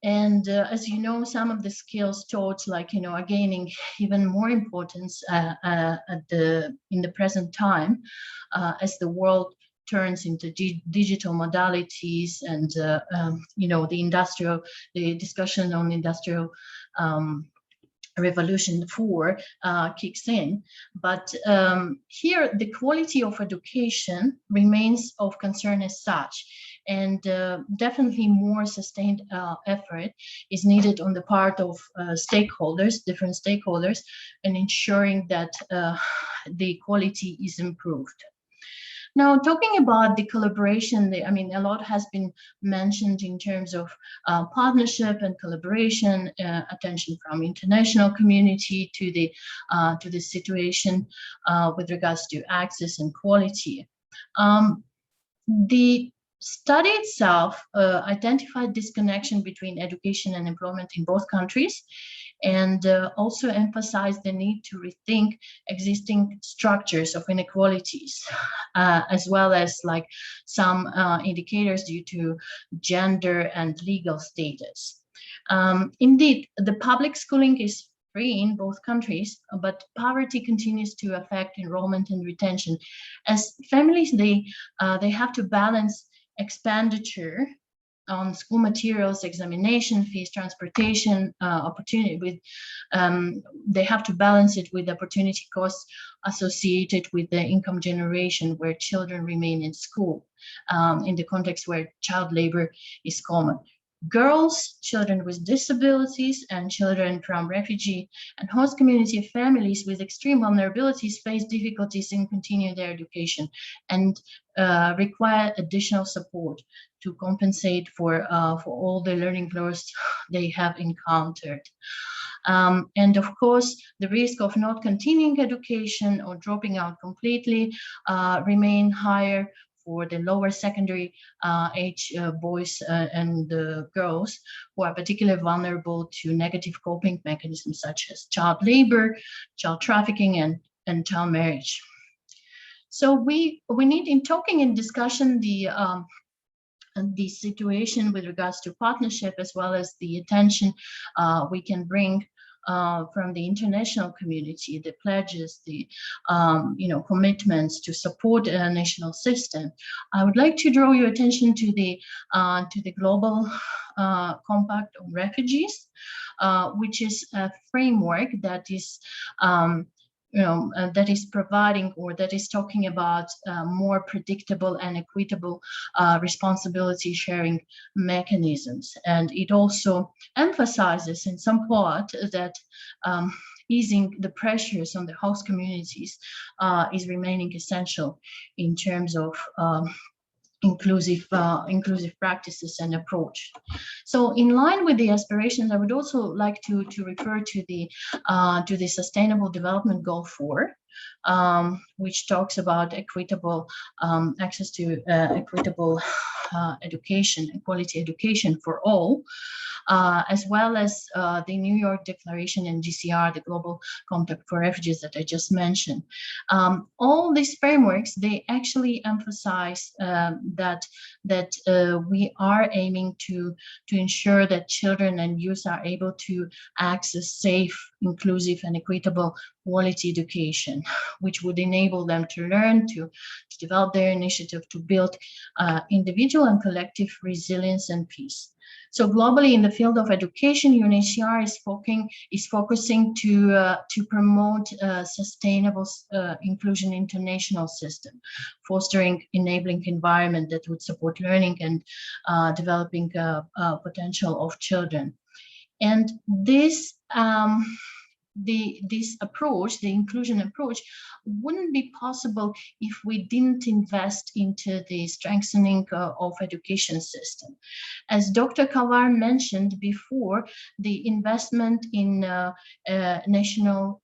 D: And as you know, some of the skills taught, like, you know, are gaining even more importance in the present time as the world turns into digital modalities and, you know, the discussion on industrial Revolution 4 kicks in. But here, the quality of education remains of concern as such. And definitely more sustained effort is needed on the part of stakeholders, different stakeholders, in ensuring that the quality is improved. Now, talking about the collaboration, I mean, a lot has been mentioned in terms of partnership and collaboration, attention from international community to the situation with regards to access and quality. The study itself identified this connection between education and employment in both countries, and also emphasized the need to rethink existing structures of inequalities, as well as like some indicators due to gender and legal status. Indeed, the public schooling is free in both countries, but poverty continues to affect enrollment and retention, as families they have to balance expenditure on school materials, examination fees, transportation opportunity with they have to balance it with opportunity costs associated with the income generation where children remain in school in the context where child labor is common. Girls, children with disabilities, and children from refugee and host community families with extreme vulnerabilities face difficulties in continuing their education and require additional support to compensate for all the learning loss they have encountered. And of course, the risk of not continuing education or dropping out completely remain higher for the lower secondary age boys and girls who are particularly vulnerable to negative coping mechanisms such as child labor, child trafficking, and child marriage. So we need, in talking and discussion the situation with regards to partnership, as well as the attention we can bring from the international community, the pledges, the commitments to support a national system. I would like to draw your attention to the Global Compact on Refugees, which is a framework that is that is providing, or that is talking about more predictable and equitable responsibility sharing mechanisms. And it also emphasizes in some part that easing the pressures on the host communities is remaining essential in terms of inclusive practices and approach. So in line with the aspirations, I would also like to refer to the Sustainable Development Goal 4, which talks about equitable access to equitable education, quality education for all, as well as the New York Declaration and GCR, the Global Compact for Refugees that I just mentioned. All these frameworks, they actually emphasize that we are aiming to ensure that children and youth are able to access safe, inclusive, and equitable quality education, which would enable them to learn, to develop their initiative, to build individual and collective resilience and peace. So globally, in the field of education, UNHCR is focusing to promote a sustainable inclusion international system, fostering enabling environment that would support learning and developing potential of children. And this this approach, the inclusion approach, wouldn't be possible if we didn't invest into the strengthening of education system. As Dr. Kavar mentioned before, the investment in national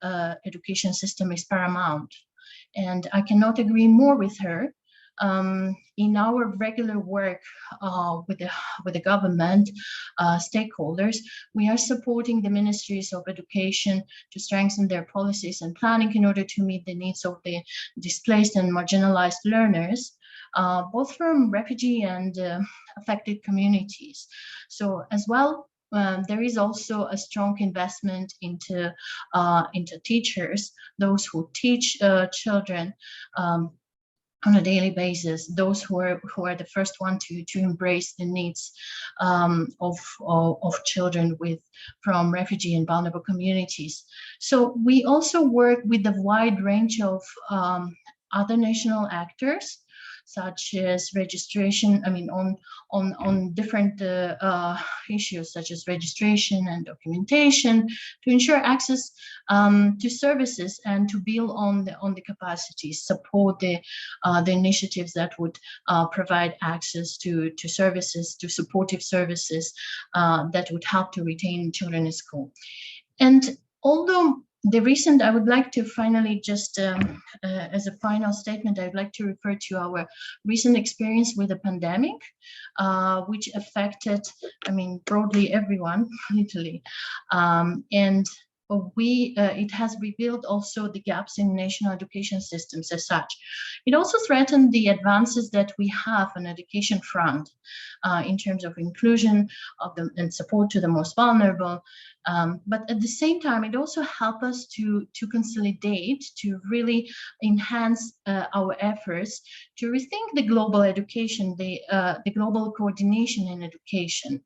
D: education system is paramount. And I cannot agree more with her. In our regular work with the government stakeholders, we are supporting the ministries of education to strengthen their policies and planning in order to meet the needs of the displaced and marginalized learners, both from refugee and affected communities. So as well, there is also a strong investment into teachers, those who teach children on a daily basis, those who are the first one to embrace the needs of children from refugee and vulnerable communities. So we also work with a wide range of other national actors, such as registration, on different issues such as registration and documentation, to ensure access to services and to build on the capacities, support the initiatives that would provide access to services, to supportive services that would help to retain children in school. And although I would like to finally just, as a final statement, I'd like to refer to our recent experience with the pandemic, which affected, broadly everyone, literally. And it has revealed also the gaps in national education systems as such. It also threatened the advances that we have on education front in terms of inclusion of them and support to the most vulnerable. But at the same time, it also helped us to consolidate, to really enhance our efforts to rethink the global education, the global coordination in education,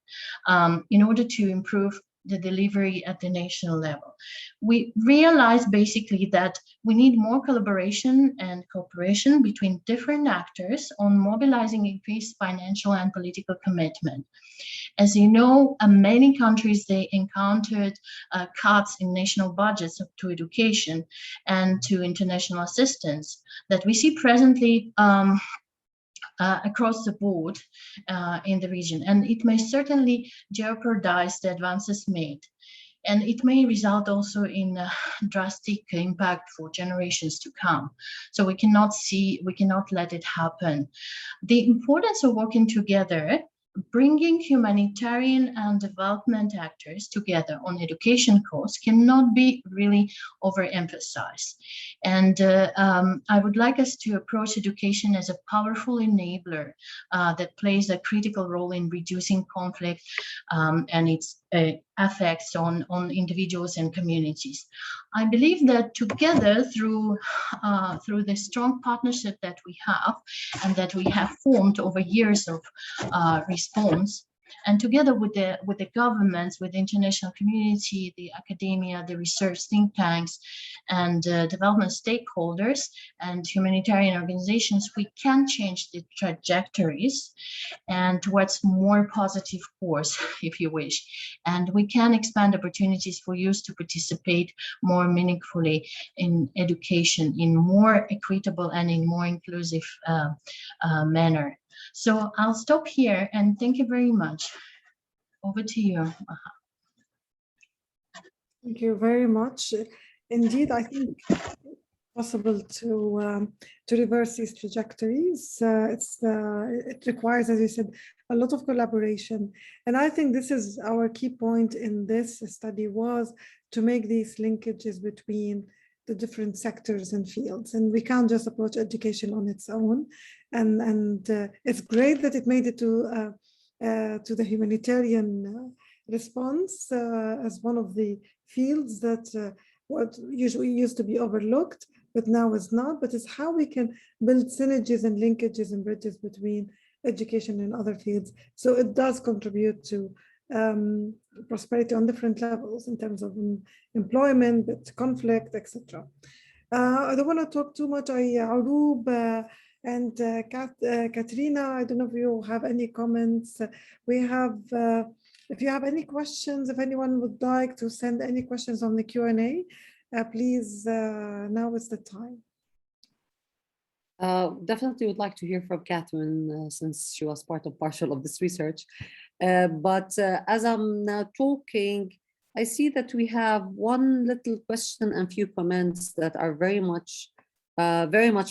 D: in order to improve the delivery at the national level. We realized basically that we need more collaboration and cooperation between different actors on mobilizing increased financial and political commitment. As you know, many countries, they encountered cuts in national budgets to education and to international assistance that we see presently across the board in the region, and it may certainly jeopardize the advances made. And it may result also in a drastic impact for generations to come. So we cannot let it happen. The importance of working together, bringing humanitarian and development actors together on education cause cannot be really overemphasized. And I would like us to approach education as a powerful enabler that plays a critical role in reducing conflict and its effects on individuals and communities. I believe that together through the strong partnership that we have and that we have formed over years of response, and together with the governments, with the international community, the academia, the research think tanks, and development stakeholders and humanitarian organizations, we can change the trajectories and towards more positive course, if you wish. And we can expand opportunities for youth to participate more meaningfully in education in more equitable and in more inclusive manner. So I'll stop here and thank you very much. Over to you, Maha.
A: Thank you very much. Indeed, I think it's possible to reverse these trajectories. It requires, as you said, a lot of collaboration. And I think this is our key point in this study, was to make these linkages between the different sectors and fields. And we can't just approach education on its own. And it's great that it made it to the humanitarian response as one of the fields that what usually used to be overlooked, but now is not, but it's how we can build synergies and linkages and bridges between education and other fields. So it does contribute to prosperity on different levels in terms of employment, but conflict, etc. I don't want to talk too much. Aroub and Katrina, I don't know if you have any comments. We have, if you have any questions, if anyone would like to send any questions on the Q&A, please, now is the time.
B: Definitely would like to hear from Catherine since she was partial of this research. But as I'm now talking, I see that we have one little question and few comments that are very much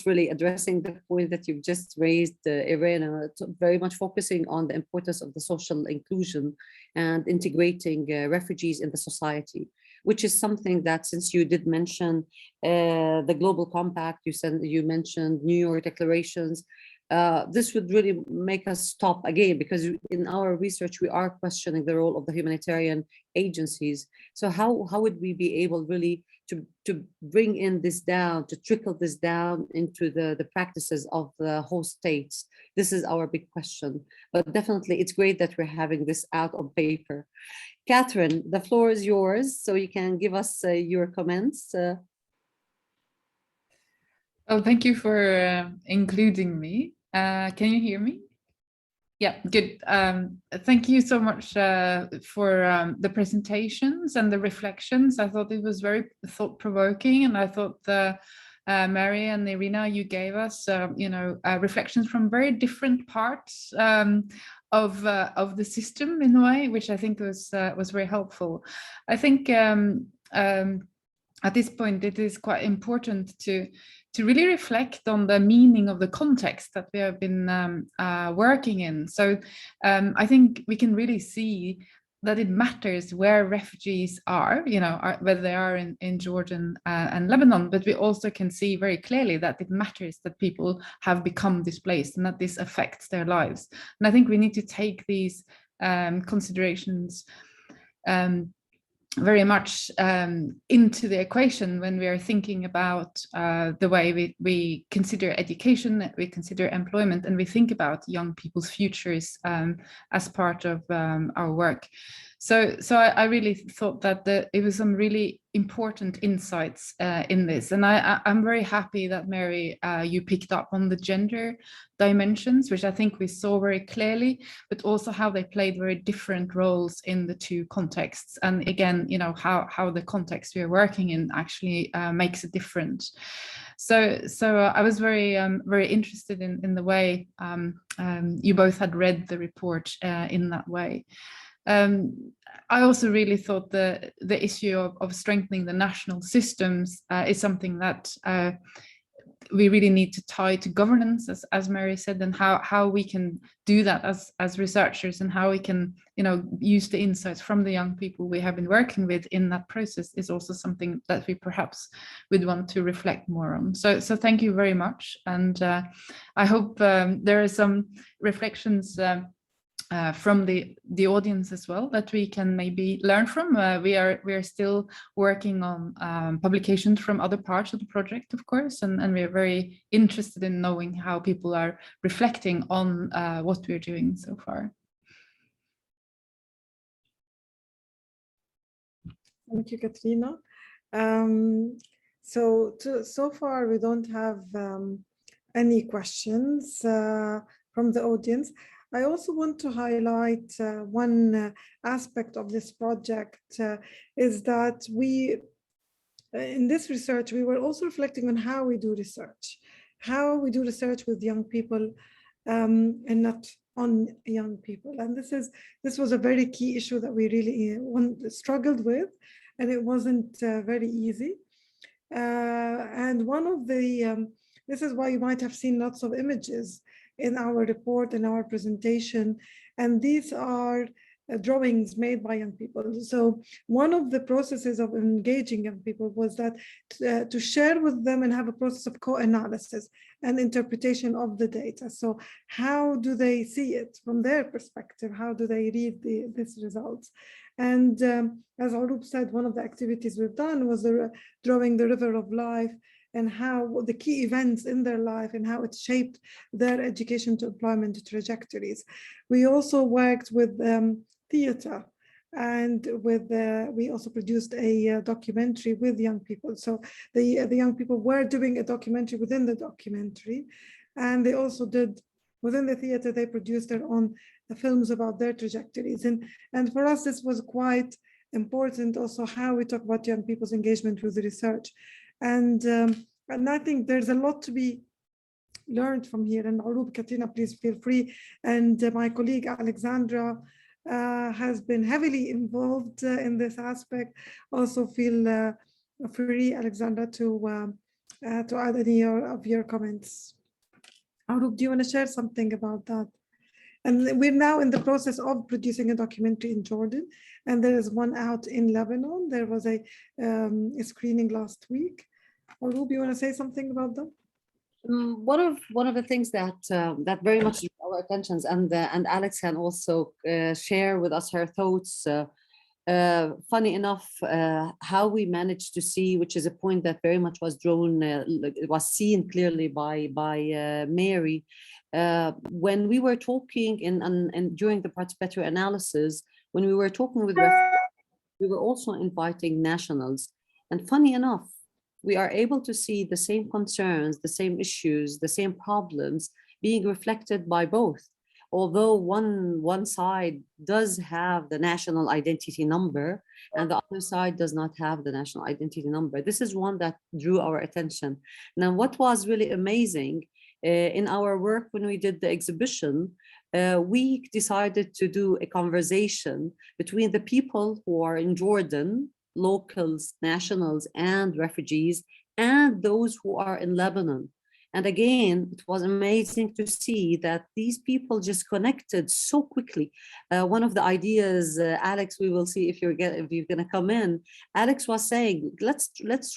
B: really addressing the point that you've just raised, Irena, very much focusing on the importance of the social inclusion and integrating refugees in the society, which is something that, since you did mention the Global Compact, you mentioned New York declarations, this would really make us stop again, because in our research, we are questioning the role of the humanitarian agencies. So how would we be able really to bring in this down, to trickle this down into the practices of the host states? This is our big question. But definitely, it's great that we're having this out on paper. Catherine, the floor is yours, so you can give us your comments.
E: Oh, thank you for including me. Can you hear me? Yeah, good. Thank you so much for the presentations and the reflections. I thought it was very thought-provoking, and I thought Mary and Irina, you gave us, reflections from very different parts of the system in a way, which I think was very helpful. I think at this point, it is quite important to really reflect on the meaning of the context that we have been working in. So I think we can really see that it matters where refugees are, whether they are in Jordan and Lebanon, but we also can see very clearly that it matters that people have become displaced and that this affects their lives. And I think we need to take these considerations very much into the equation when we are thinking about the way we consider education, we consider employment, and we think about young people's futures as part of our work. So I really thought that it was some really important insights in this. And I'm very happy that, Mary, you picked up on the gender dimensions, which I think we saw very clearly, but also how they played very different roles in the two contexts. And again, how the context we are working in actually makes a difference. So I was very interested in the way you both had read the report in that way. I also really thought the issue of strengthening the national systems is something that we really need to tie to governance, as Mary said, and how we can do that as researchers, and how we can, you know, use the insights from the young people we have been working with in that process is also something that we perhaps would want to reflect more on. So thank you very much, and I hope there are some reflections from the audience as well that we can maybe learn from. We are still working on publications from other parts of the project, of course, and we are very interested in knowing how people are reflecting on what we're doing so far.
A: Thank you, Katrina. So far we don't have any questions from the audience. I also want to highlight one aspect of this project is that we, in this research, we were also reflecting on how we do research with young people and not on young people. And this was a very key issue that we really struggled with, and it wasn't very easy. And one of the, this is why you might have seen lots of images in our report and our presentation, and these are drawings made by young people. So one of the processes of engaging young people was that to share with them and have a process of co-analysis and interpretation of the data. So how do they see it from their perspective? How do they read these results? And as Arup said, one of the activities we've done was drawing the river of life, and how the key events in their life and how it shaped their education to employment trajectories. We also worked with theater, and with we also produced a documentary with young people. So the young people were doing a documentary within the documentary, and they also did within the theater, they produced their own films about their trajectories. And for us, this was quite important also how we talk about young people's engagement with the research. And I think there's a lot to be learned from here. And Arup, Katrina, please feel free. And my colleague Alexandra has been heavily involved in this aspect. Also feel free, Alexandra, to add any of your comments. Arup, do you want to share something about that? And we're now in the process of producing a documentary in Jordan, and there is one out in Lebanon. There was a screening last week. Arup, you want to say something about that?
B: One of the things that that very much drew our attentions, and Alex can also share with us her thoughts. Funny enough, how we managed to see, which is a point that very much was drawn, it was seen clearly by Mary, when we were talking and during the participatory analysis, when we were talking with refugees, we were also inviting nationals, and funny enough, we are able to see the same concerns, the same issues, the same problems being reflected by both. Although one side does have the national identity number and the other side does not have the national identity number. This is one that drew our attention. Now, what was really amazing in our work when we did the exhibition, we decided to do a conversation between the people who are in Jordan, locals, nationals, and refugees, and those who are in Lebanon. And again, it was amazing to see that these people just connected so quickly. One of the ideas, Alex, we will see if you're going to come in. Alex was saying, let's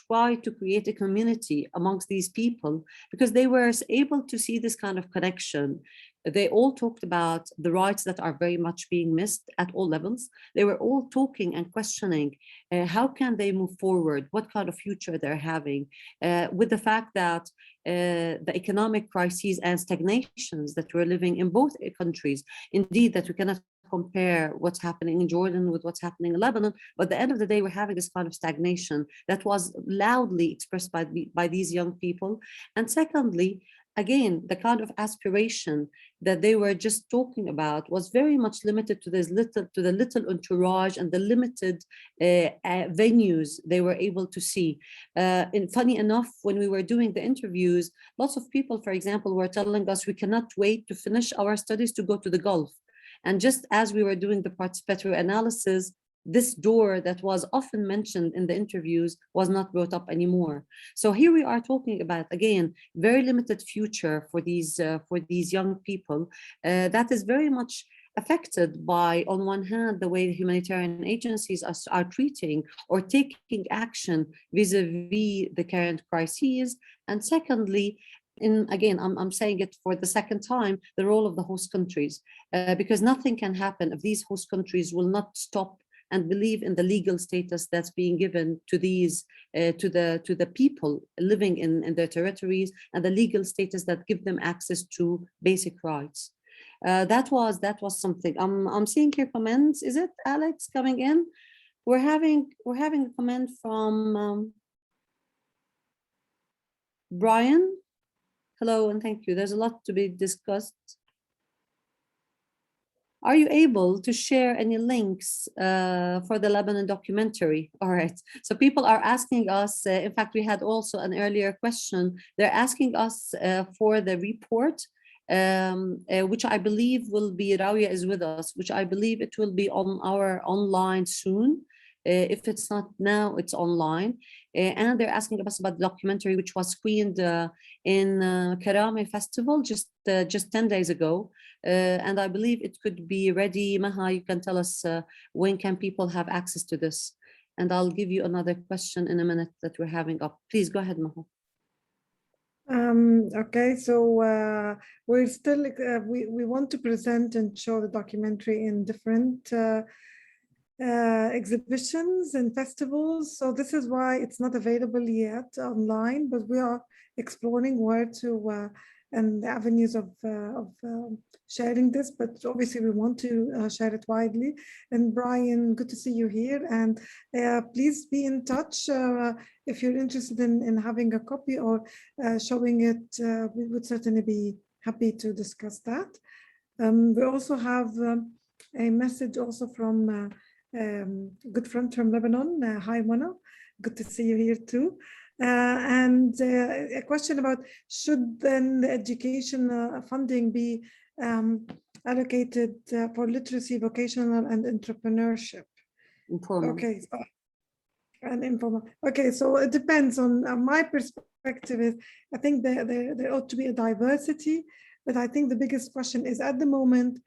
B: try to create a community amongst these people, because they were able to see this kind of connection. They all talked about the rights that are very much being missed at all levels. They were all talking and questioning how can they move forward, what kind of future they're having, with the fact that the economic crises and stagnations that we're living in both countries, indeed that we cannot compare what's happening in Jordan with what's happening in Lebanon, but at the end of the day, we're having this kind of stagnation that was loudly expressed by these young people. And secondly, again, the kind of aspiration that they were just talking about was very much limited to the little entourage and the limited venues they were able to see. And funny enough, when we were doing the interviews, lots of people, for example, were telling us we cannot wait to finish our studies to go to the Gulf. And just as we were doing the participatory analysis, this door that was often mentioned in the interviews was not brought up anymore. So here we are talking about, again, very limited future for these young people that is very much affected by, on one hand, the way the humanitarian agencies are treating or taking action vis-a-vis the current crises. And secondly, again, I'm saying it for the second time, the role of the host countries, because nothing can happen if these host countries will not stop and believe in the legal status that's being given to these to the people living in their territories, and the legal status that give them access to basic rights. That was something. I'm seeing here comments. Is it Alex coming in? We're having a comment from Brian. Hello and thank you. There's a lot to be discussed. Are you able to share any links for the Lebanon documentary? All right. So people are asking us, in fact, we had also an earlier question. They're asking us for the report, which I believe will be, Rawia is with us, which I believe it will be on our online soon. If it's not now, it's online. And they're asking us about the documentary, which was screened in Karame Festival just 10 days ago. And I believe it could be ready. Maha, you can tell us when can people have access to this? And I'll give you another question in a minute that we're having up. Please go ahead, Maha.
A: Okay, so we're still, we want to present and show the documentary in different exhibitions and festivals. So this is why it's not available yet online, but we are exploring where to and the avenues of sharing this, but obviously we want to share it widely. And Brian, good to see you here, and please be in touch if you're interested in having a copy or showing it. We would certainly be happy to discuss that. We also have a message also from good friend from Lebanon. Hi, Mona. Good to see you here too. And a question about should then the education funding be allocated for literacy, vocational, and entrepreneurship?
B: Informal.
A: Okay, so, and informal. Okay, so it depends on my perspective. Is I think there ought to be a diversity, but I think the biggest question is at the moment,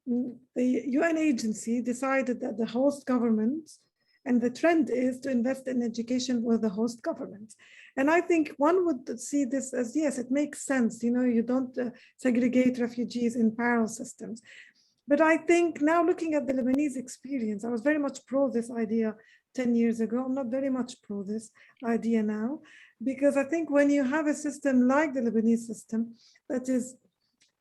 A: the UN agency decided that the host governments, and the trend is to invest in education with the host governments. And I think one would see this as, yes, it makes sense. You know, you don't segregate refugees in parallel systems. But I think now looking at the Lebanese experience, I was very much pro this idea 10 years ago. I'm not very much pro this idea now, because I think when you have a system like the Lebanese system that is,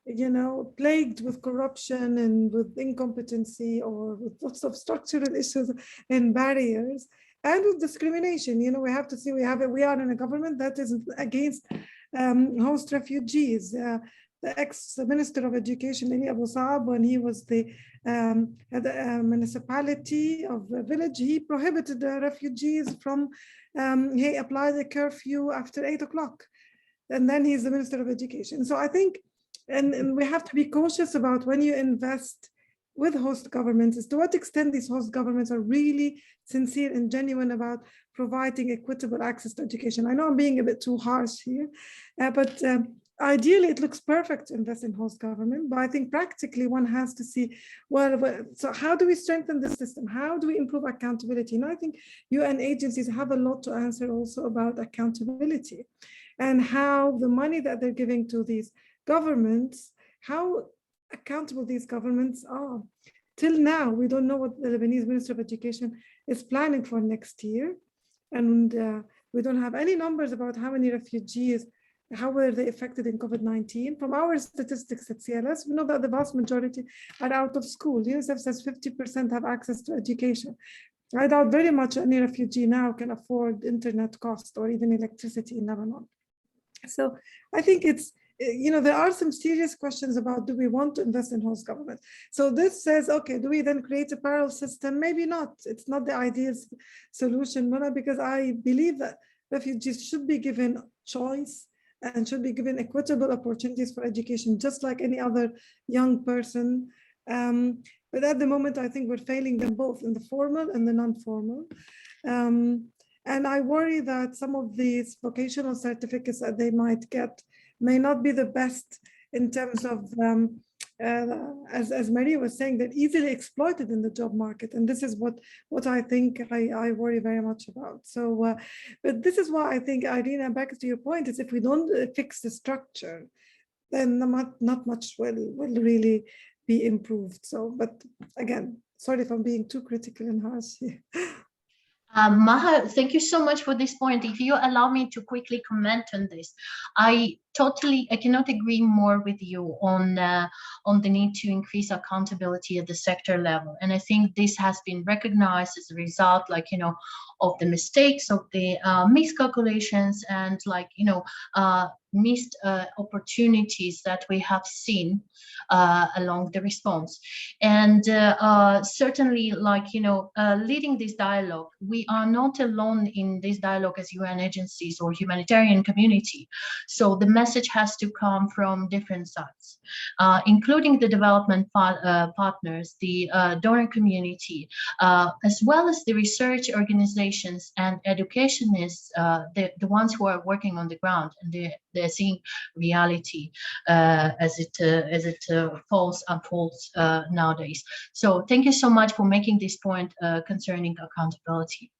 A: you know, plagued with corruption and with incompetency or with lots of structural issues and barriers and with discrimination, you know, we have to see we are in a government that is against host refugees. The ex-minister of education, Ali Abu Saab, when he was the head of municipality of the village, he prohibited the refugees from, he applied a curfew after 8 o'clock. And then he's the minister of education. So I think, and we have to be cautious about when you invest with host governments, is to what extent these host governments are really sincere and genuine about providing equitable access to education. I know I'm being a bit too harsh here, but ideally it looks perfect to invest in host government, but I think practically one has to see, well, so how do we strengthen the system? How do we improve accountability? And I think UN agencies have a lot to answer also about accountability and how the money that they're giving to these governments, how accountable these governments are. Till now, we don't know what the Lebanese Minister of Education is planning for next year. And we don't have any numbers about how many refugees, how were they affected in COVID-19. From our statistics at CLS, we know that the vast majority are out of school. UNICEF says 50% have access to education. I doubt very much any refugee now can afford internet cost or even electricity in Lebanon. So I think it's, you know, there are some serious questions about, do we want to invest in host government? So this says, okay, do we then create a parallel system? Maybe not. It's not the ideal solution, Mona, because I believe that refugees should be given choice and should be given equitable opportunities for education, just like any other young person. But at the moment, I think we're failing them both in the formal and the non-formal. And I worry that some of these vocational certificates that they might get may not be the best in terms of, as Maria was saying, they're easily exploited in the job market. And this is what I think I worry very much about. So, but this is why I think, Irina, back to your point, is if we don't fix the structure, then not much will really be improved. So, but again, sorry if I'm being too critical and harsh here.
D: Maha, thank you so much for this point. If you allow me to quickly comment on this, I cannot agree more with you on the need to increase accountability at the sector level. And I think this has been recognized as a result, like, you know, of the mistakes, of the miscalculations, and like, you know, missed opportunities that we have seen along the response. And certainly, like, you know, leading this dialogue, we are not alone in this dialogue as UN agencies or humanitarian community. So the message has to come from different sides, including the development partners, the donor community, as well as the research organizations and educationists, the ones who are working on the ground, and they're seeing reality as it unfolds nowadays. So thank you so much for making this point concerning accountability.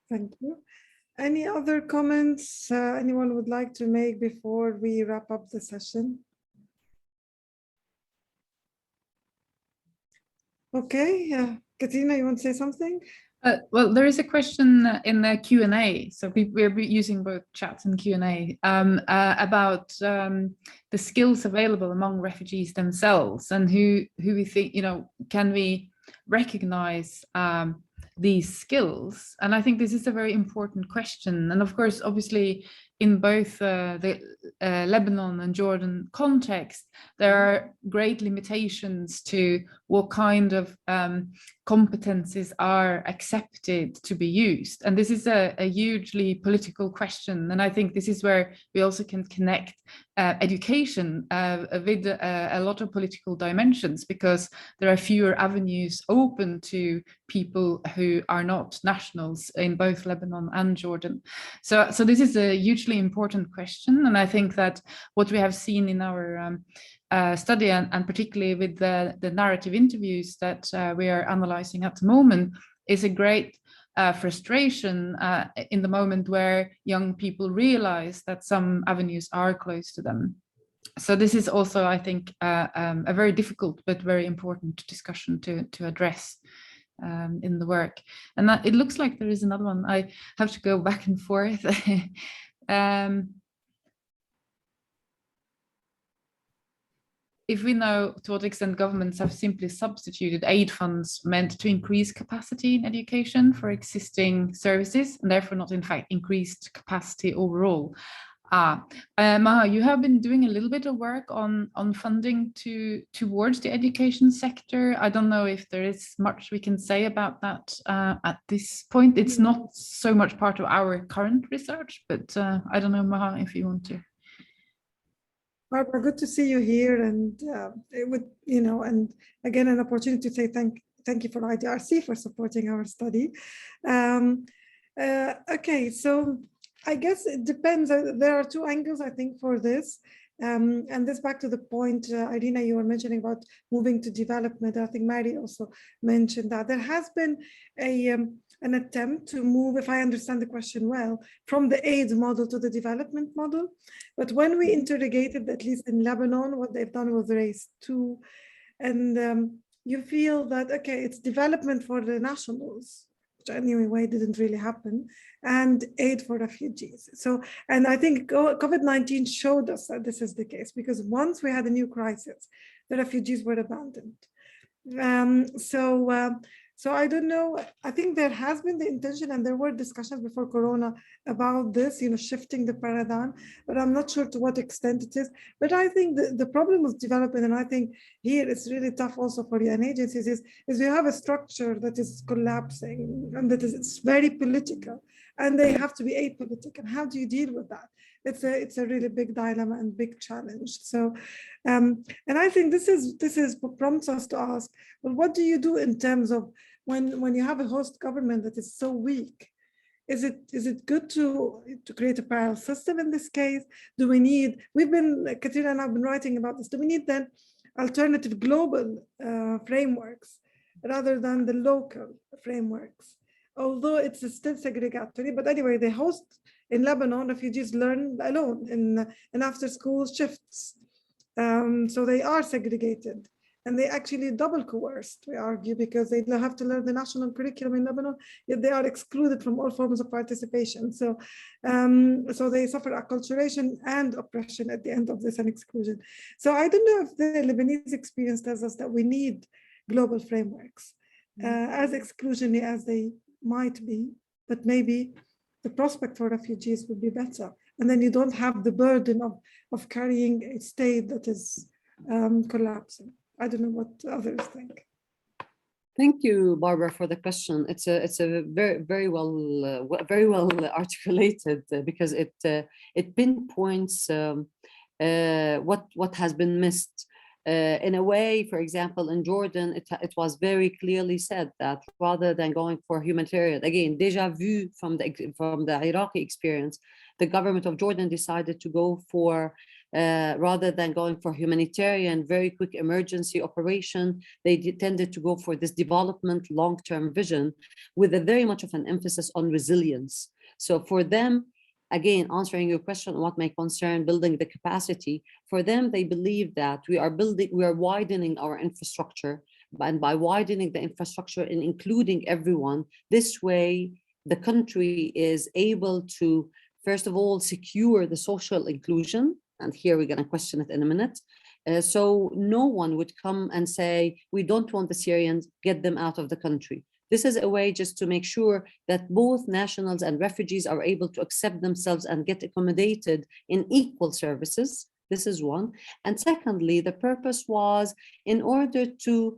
A: Thank you. Any other comments anyone would like to make before we wrap up the session? Okay, Katrina, you want to say something?
E: Well, there is a question in the Q&A, so we're using both chat and Q&A about the skills available among refugees themselves, and who we think, you know, can we recognize these skills? And I think this is a very important question. And of course, obviously, in both the Lebanon and Jordan context, there are great limitations to what kind of competencies are accepted to be used. And this is a hugely political question. And I think this is where we also can connect education with a lot of political dimensions, because there are fewer avenues open to people who are not nationals in both Lebanon and Jordan. So this is a hugely important question. And I think that what we have seen in our study, and particularly with the narrative interviews that we are analyzing at the moment, is a great frustration in the moment where young people realize that some avenues are closed to them. So this is also, I think, a very difficult but very important discussion to address in the work. And it looks like there is another one. I have to go back and forth. If we know to what extent governments have simply substituted aid funds meant to increase capacity in education for existing services, and therefore not in fact increased capacity overall. Maha, you have been doing a little bit of work on funding towards the education sector. I don't know if there is much we can say about that at this point. It's not so much part of our current research, but I don't know, Maha, if you want to.
A: Barbara, good to see you here, and it would, you know, and again, an opportunity to say thank you for IDRC for supporting our study. Okay, so I guess it depends. There are two angles, I think, for this. And this back to the point, Irina, you were mentioning about moving to development. I think Mary also mentioned that there has been an attempt to move, if I understand the question well, from the aid model to the development model. But when we interrogated, at least in Lebanon, what they've done was raise two. And you feel that, okay, it's development for the nationals, which anyway didn't really happen, and aid for refugees. So, and I think COVID-19 showed us that this is the case, because once we had a new crisis, the refugees were abandoned. So I don't know, I think there has been the intention, and there were discussions before Corona about this, you know, shifting the paradigm, but I'm not sure to what extent it is. But I think the problem with development, and I think here it's really tough also for UN agencies, is we have a structure that is collapsing, and that is, it's very political, and they have to be apolitical. And how do you deal with that? it's a really big dilemma and big challenge. So, and I think this is what prompts us to ask, well, what do you do in terms of when you have a host government that is so weak? Is it good to create a parallel system in this case? Do we need, Katrina and I have been writing about this, do we need then alternative global frameworks rather than the local frameworks? Although it's still segregatory, but anyway, the host in Lebanon, refugees learn alone in after school shifts. So they are segregated. And they actually double coerced, we argue, because they have to learn the national curriculum in Lebanon, yet they are excluded from all forms of participation. So, so they suffer acculturation and oppression at the end of this and exclusion. So I don't know if the Lebanese experience tells us that we need global frameworks, as exclusionary as they might be, but maybe the prospect for refugees would be better. And then you don't have the burden of carrying a state that is collapsing. I don't know what others think.
B: Thank you, Barbara, for the question. It's a very well articulated because it pinpoints what has been missed. In a way, for example, in Jordan, it was very clearly said that rather than going for humanitarian, again, déjà vu from the Iraqi experience, the government of Jordan decided to go for rather than going for humanitarian, very quick emergency operation, they tended to go for this development long-term vision with a very much of an emphasis on resilience. So for them, again, answering your question, what may concern building the capacity, for them, they believe that we are widening our infrastructure, and by widening the infrastructure and including everyone, this way, the country is able to, first of all, secure the social inclusion. And here we're going to question it in a minute. So no one would come and say, we don't want the Syrians, get them out of the country. This is a way just to make sure that both nationals and refugees are able to accept themselves and get accommodated in equal services. This is one. And secondly, the purpose was in order to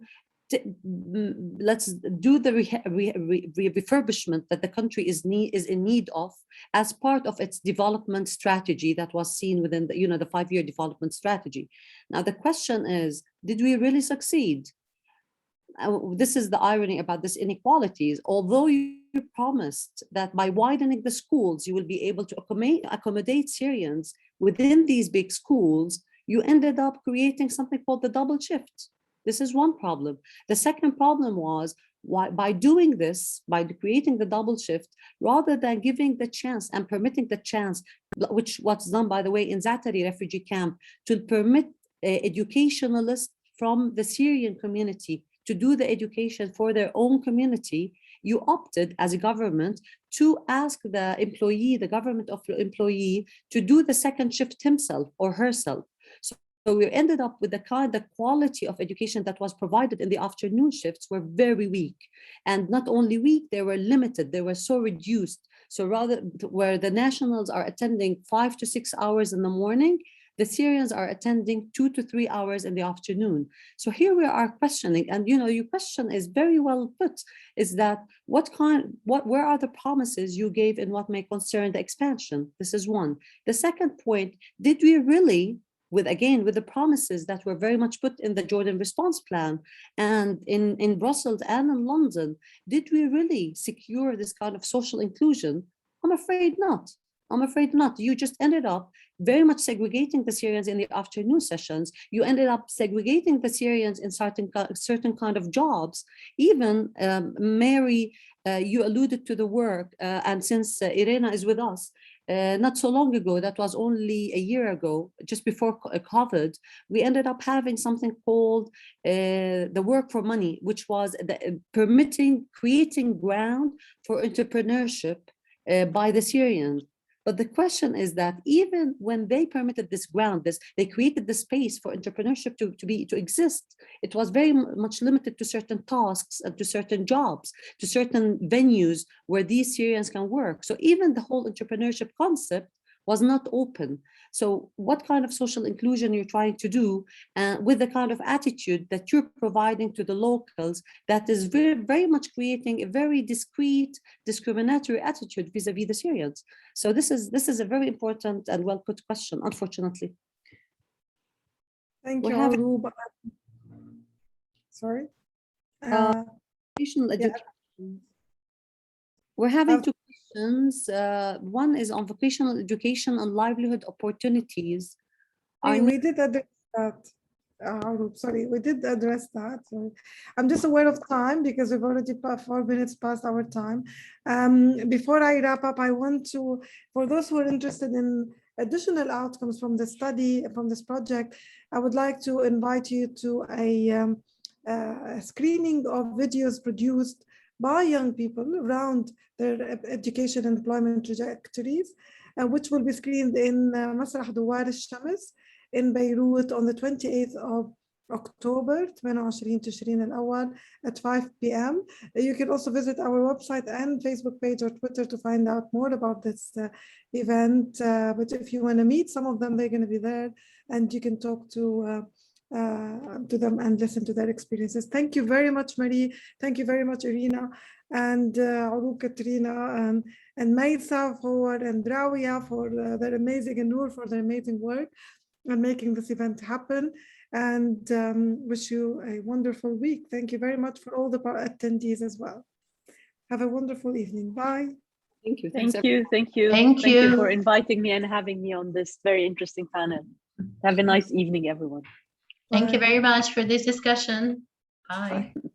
B: let's do the refurbishment that the country is in need of as part of its development strategy that was seen within the, the 5-year development strategy. Now, the question is, did we really succeed? This is the irony about this inequalities. Although you promised that by widening the schools, you will be able to accommodate Syrians within these big schools, you ended up creating something called the double shift. This is one problem. The second problem was by doing this, by creating the double shift, rather than giving the chance and permitting the chance, which was done, by the way, in Zatari refugee camp, to permit educationalists from the Syrian community to do the education for their own community, you opted as a government to ask the employee, the government of the employee, to do the second shift himself or herself. So we ended up with the quality of education that was provided in the afternoon shifts were very weak. And not only weak, they were limited, they were so reduced. So rather, where the nationals are attending 5 to 6 hours in the morning, the Syrians are attending 2 to 3 hours in the afternoon. So here we are questioning, and your question is very well put, is that where are the promises you gave in what may concern the expansion? This is one. The second point, did we really, with the promises that were very much put in the Jordan response plan and in Brussels and in London, did we really secure this kind of social inclusion? I'm afraid not. I'm afraid not. You just ended up very much segregating the Syrians in the afternoon sessions. You ended up segregating the Syrians in certain kind of jobs. Even Mary, you alluded to the work, and since Irena is with us, not so long ago, that was only a year ago, just before COVID, we ended up having something called the work for money, which was creating ground for entrepreneurship by the Syrians. But the question is that even when they permitted this ground, they created the space for entrepreneurship to exist. It was very much limited to certain tasks and to certain jobs, to certain venues where these Syrians can work. So even the whole entrepreneurship concept was not open. So what kind of social inclusion you're trying to do with the kind of attitude that you're providing to the locals that is very, very much creating a very discrete, discriminatory attitude vis-a-vis the Syrians. So this is a very important and well put question, unfortunately.
A: Thank
B: We're
A: you,
B: having-
A: Aruba. Sorry.
B: Vocational
A: Yeah.
B: education. We're having two questions. One is on vocational education and livelihood opportunities.
A: We did address that. Sorry, we did address that. Sorry. I'm just aware of time because we've already 4 minutes past our time. Before I wrap up, I want to, for those who are interested in additional outcomes from the study, from this project, I would like to invite you to a screening of videos produced by young people around their education and employment trajectories, which will be screened in Masrah Douar al-Shams in Beirut on the 28th of October 28 تشرين الأول at 5 p.m. You can also visit our website and Facebook page or Twitter to find out more about this event. But if you want to meet some of them, they're going to be there and you can talk to them and listen to their experiences. Thank you very much, Marie. Thank you very much, Irina, and Aruba, Katrina, and Maisa and Rawia for their amazing, and Noor for their amazing work and making this event happen. And wish you a wonderful week. Thank you very much for all the attendees as well. Have a wonderful evening. Bye.
B: Thank you.
C: Thank you. Thank you.
D: Thank you
C: for inviting me and having me on this very interesting panel. Have a nice evening, everyone.
D: Thank you very much for this discussion. Bye.
A: Bye.